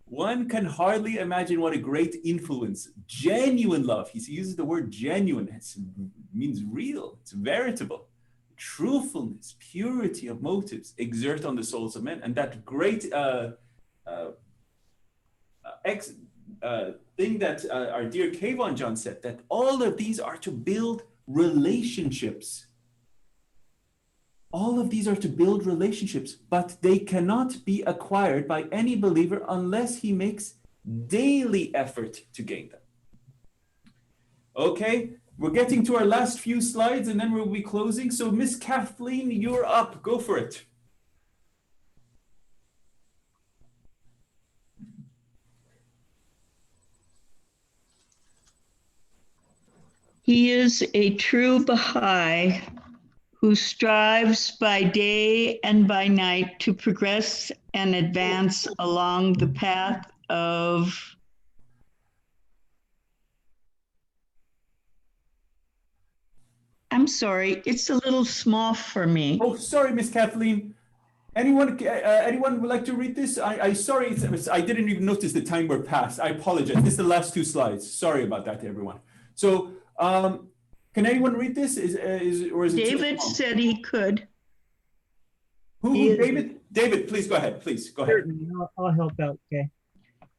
Speaker 1: One can hardly imagine what a great influence, genuine love. He uses the word genuine. It means real. It's veritable. Truthfulness, purity of motives exert on the souls of men. And that great thing that our dear Kayvon John said, that all of these are to build relationships. All of these are to build relationships, but they cannot be acquired by any believer unless he makes daily effort to gain them. Okay, we're getting to our last few slides and then we'll be closing. So Miss Kathleen, you're up. Go for it.
Speaker 19: He is a true Baha'i who strives by day and by night to progress and advance along the path of I'm sorry, it's a little small for me.
Speaker 1: Oh, sorry, Miss Kathleen. Anyone would like to read this? Sorry, I didn't even notice the time were passed. I apologize. This is the last 2 slides. Sorry about that, everyone. So, can anyone read this? Or is it
Speaker 19: David said he could.
Speaker 1: Who? David? David, please go ahead. Please go ahead.
Speaker 8: Certainly, I'll help out. Okay.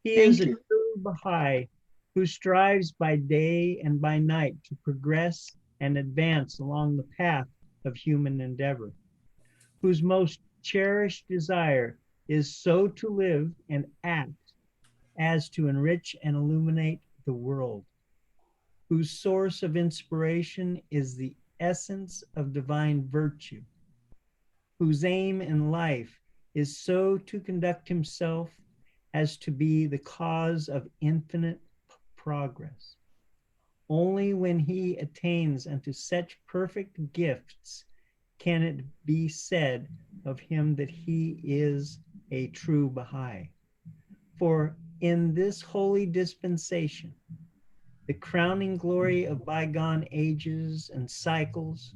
Speaker 8: He
Speaker 19: Thank
Speaker 8: is a
Speaker 19: you.
Speaker 8: true Baha'i who strives by day and by night to progress and advance along the path of human endeavor, whose most cherished desire is so to live and act as to enrich and illuminate the world, whose source of inspiration is the essence of divine virtue, whose aim in life is so to conduct himself as to be the cause of infinite progress. Only when he attains unto such perfect gifts can it be said of him that he is a true Baha'i. For in this holy dispensation, the crowning glory of bygone ages and cycles,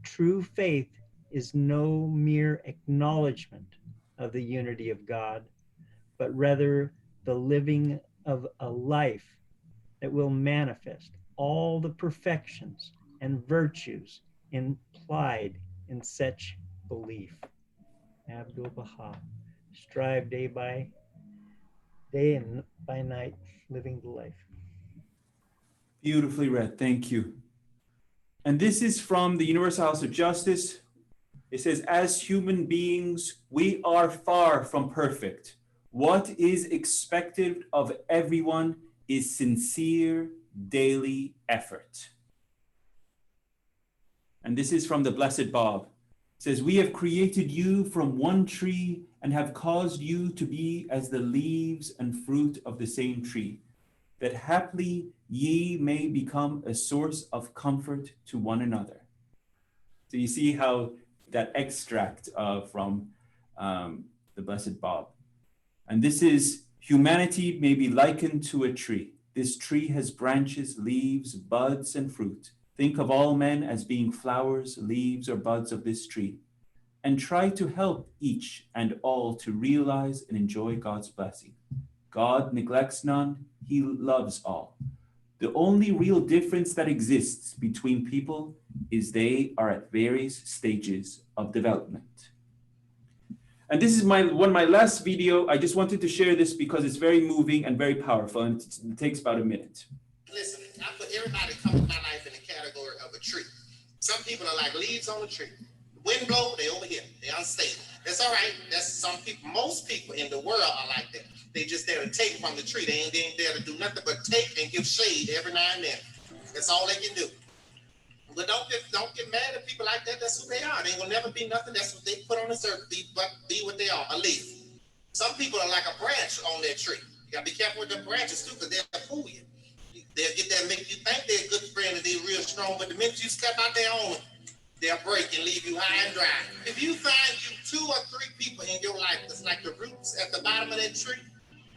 Speaker 8: true faith is no mere acknowledgement of the unity of God, but rather the living of a life that will manifest all the perfections and virtues implied in such belief. Abdul Baha, strive day by day and by night, living the life.
Speaker 1: Beautifully read. Thank you. And this is from the Universal House of Justice. It says, as human beings, we are far from perfect. What is expected of everyone is sincere daily effort. And this is from the Blessed Bob. It says, we have created you from one tree and have caused you to be as the leaves and fruit of the same tree, that haply ye may become a source of comfort to one another. So you see how that extract from the Blessed Bob. And this is, humanity may be likened to a tree. This tree has branches, leaves, buds, and fruit. Think of all men as being flowers, leaves, or buds of this tree, and try to help each and all to realize and enjoy God's blessing. God neglects none, he loves all. The only real difference that exists between people is they are at various stages of development. And this is one of my last video. I just wanted to share this because it's very moving and very powerful, and it takes about a minute.
Speaker 20: Listen, I put everybody that comes in my life in the category of a tree. Some people are like leaves on a tree. The wind blows, they over here. They're unstable. That's all right. That's some people. Most people in the world are like that. They just there to take from the tree. They ain't there to do nothing but take and give shade every now and then. That's all they can do. But don't get mad at people like that. That's who they are. They will never be nothing. That's what they put on this earth. Be what they are, a leaf. Some people are like a branch on their tree. You gotta be careful with the branches too, because they'll fool you. They'll get there and make you think they're a good friend and they're real strong, but the minute you step out there on them, they'll break and leave you high and dry. If you find you 2 or 3 people in your life that's like the roots at the bottom of that tree,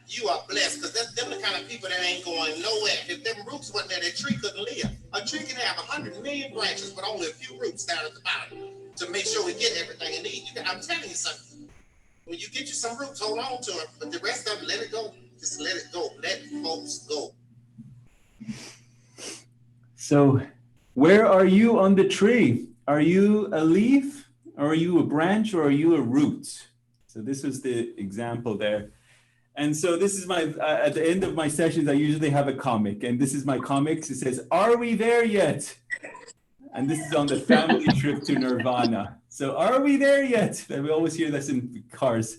Speaker 20: you are blessed, because that's them the kind of people that ain't going nowhere. If them roots wasn't there, that tree couldn't live. A tree can have 100 million branches, but only a few roots down at the bottom to make sure we get everything it needs. I'm telling you something. When you get you some roots, hold on to them, but the rest of it, let it go. Just let it go. Let folks go.
Speaker 1: So where are you on the tree? Are you a leaf, or are you a branch, or are you a root? So this was the example there. And so this is my, at the end of my sessions, I usually have a comic, and this is my comics. It says, are we there yet? And this is on the family trip to Nirvana. So are we there yet? We always hear this in cars.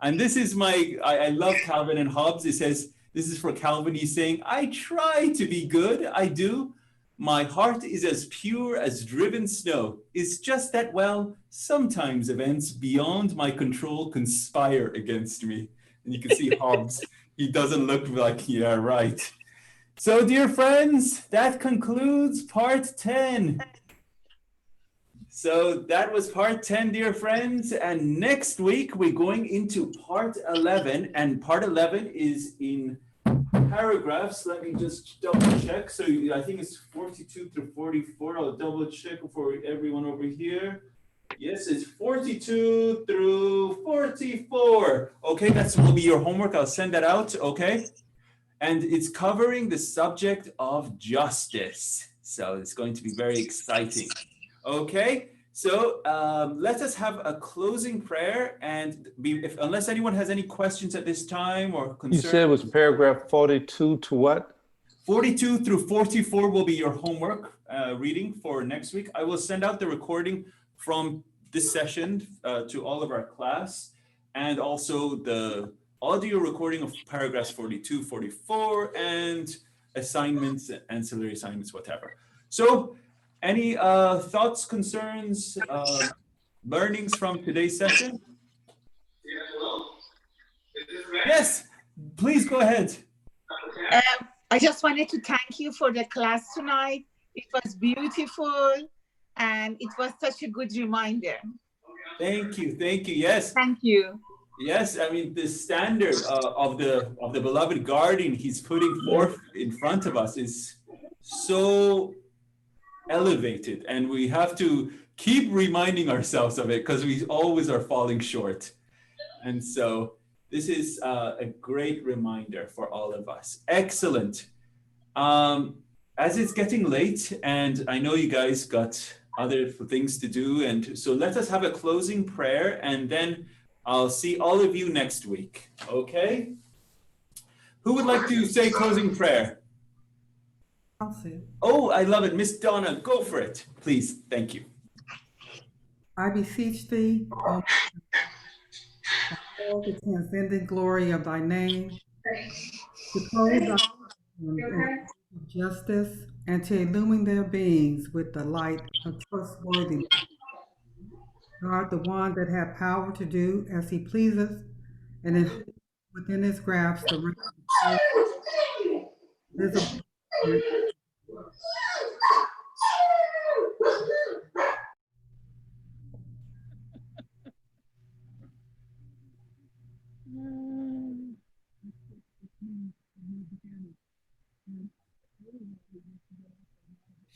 Speaker 1: And this is I love Calvin and Hobbes. It says, this is for Calvin. He's saying, I try to be good, I do. My heart is as pure as driven snow. It's just that, well, sometimes events beyond my control conspire against me. And you can see Hobbes, he doesn't look like, yeah, right. So, dear friends, that concludes part 10. So that was part 10, dear friends. And next week, we're going into part 11. And part 11 is in paragraphs. Let me just double check. So I think it's 42 through 44. I'll double check for everyone over here. Yes, it's 42 through 44. Okay, that will be your homework. I'll send that out, okay? And it's covering the subject of justice. So it's going to be very exciting. Okay, so let us have a closing prayer, and unless anyone has any questions at this time or concerns.
Speaker 4: You said it was paragraph 42 to what?
Speaker 1: 42 through 44 will be your homework reading for next week. I will send out the recording from this session to all of our class, and also the audio recording of paragraphs 42, 44, and assignments, ancillary assignments, whatever. So any thoughts, concerns, learnings from today's session? Yes, please go ahead.
Speaker 19: I just wanted to thank you for the class tonight. It was beautiful, and it was such a good reminder.
Speaker 1: Thank you, yes.
Speaker 19: Thank you.
Speaker 1: Yes, I mean, the standard of the beloved guardian he's putting forth in front of us is so elevated, and we have to keep reminding ourselves of it because we always are falling short. And so this is a great reminder for all of us. Excellent. As it's getting late, and I know you guys got other things to do, and so let us have a closing prayer, and then I'll see all of you next week, okay? Who would like to say closing prayer?
Speaker 21: I'll say it.
Speaker 1: Oh, I love it. Miss Donna, go for it, please. Thank you.
Speaker 21: I beseech thee, O all the transcendent glory of thy name, to clothe thy in justice and to illumine their beings with the light of trustworthiness. Thou art the one that hath power to do as he pleaseth, and within his grasp the visible.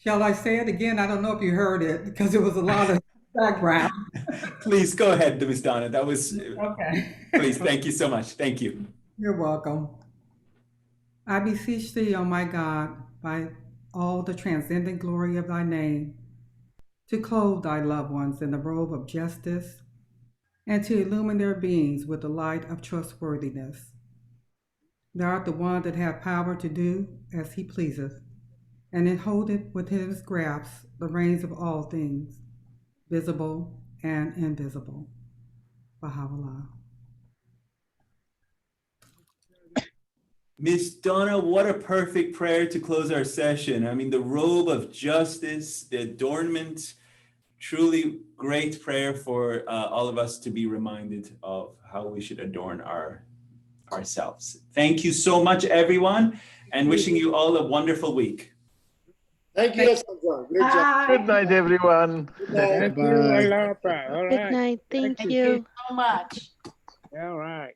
Speaker 21: Shall I say it again? I don't know if you heard it because there was a lot of background.
Speaker 1: Please go ahead, Miss Donna. That was
Speaker 21: okay.
Speaker 1: Please, thank you so much. Thank you.
Speaker 21: You're welcome. I beseech thee, O my God, by all the transcendent glory of thy name, to clothe thy loved ones in the robe of justice and to illumine their beings with the light of trustworthiness. Thou art the one that hath power to do as he pleaseth, and it holdeth within his grasp the reins of all things, visible and invisible. Baha'u'llah.
Speaker 1: Miss Donna, what a perfect prayer to close our session. I mean, the robe of justice, the adornment, truly great prayer for all of us to be reminded of how we should adorn ourselves. Thank you so much, everyone, and wishing you all a wonderful week.
Speaker 15: Thank you, Sandra. Great job.
Speaker 11: Good night, everyone.
Speaker 15: Good night.
Speaker 12: Thank you, Alapa. All right.
Speaker 22: Good night. Thank
Speaker 19: Thank
Speaker 22: you.
Speaker 19: you so much.
Speaker 12: All right.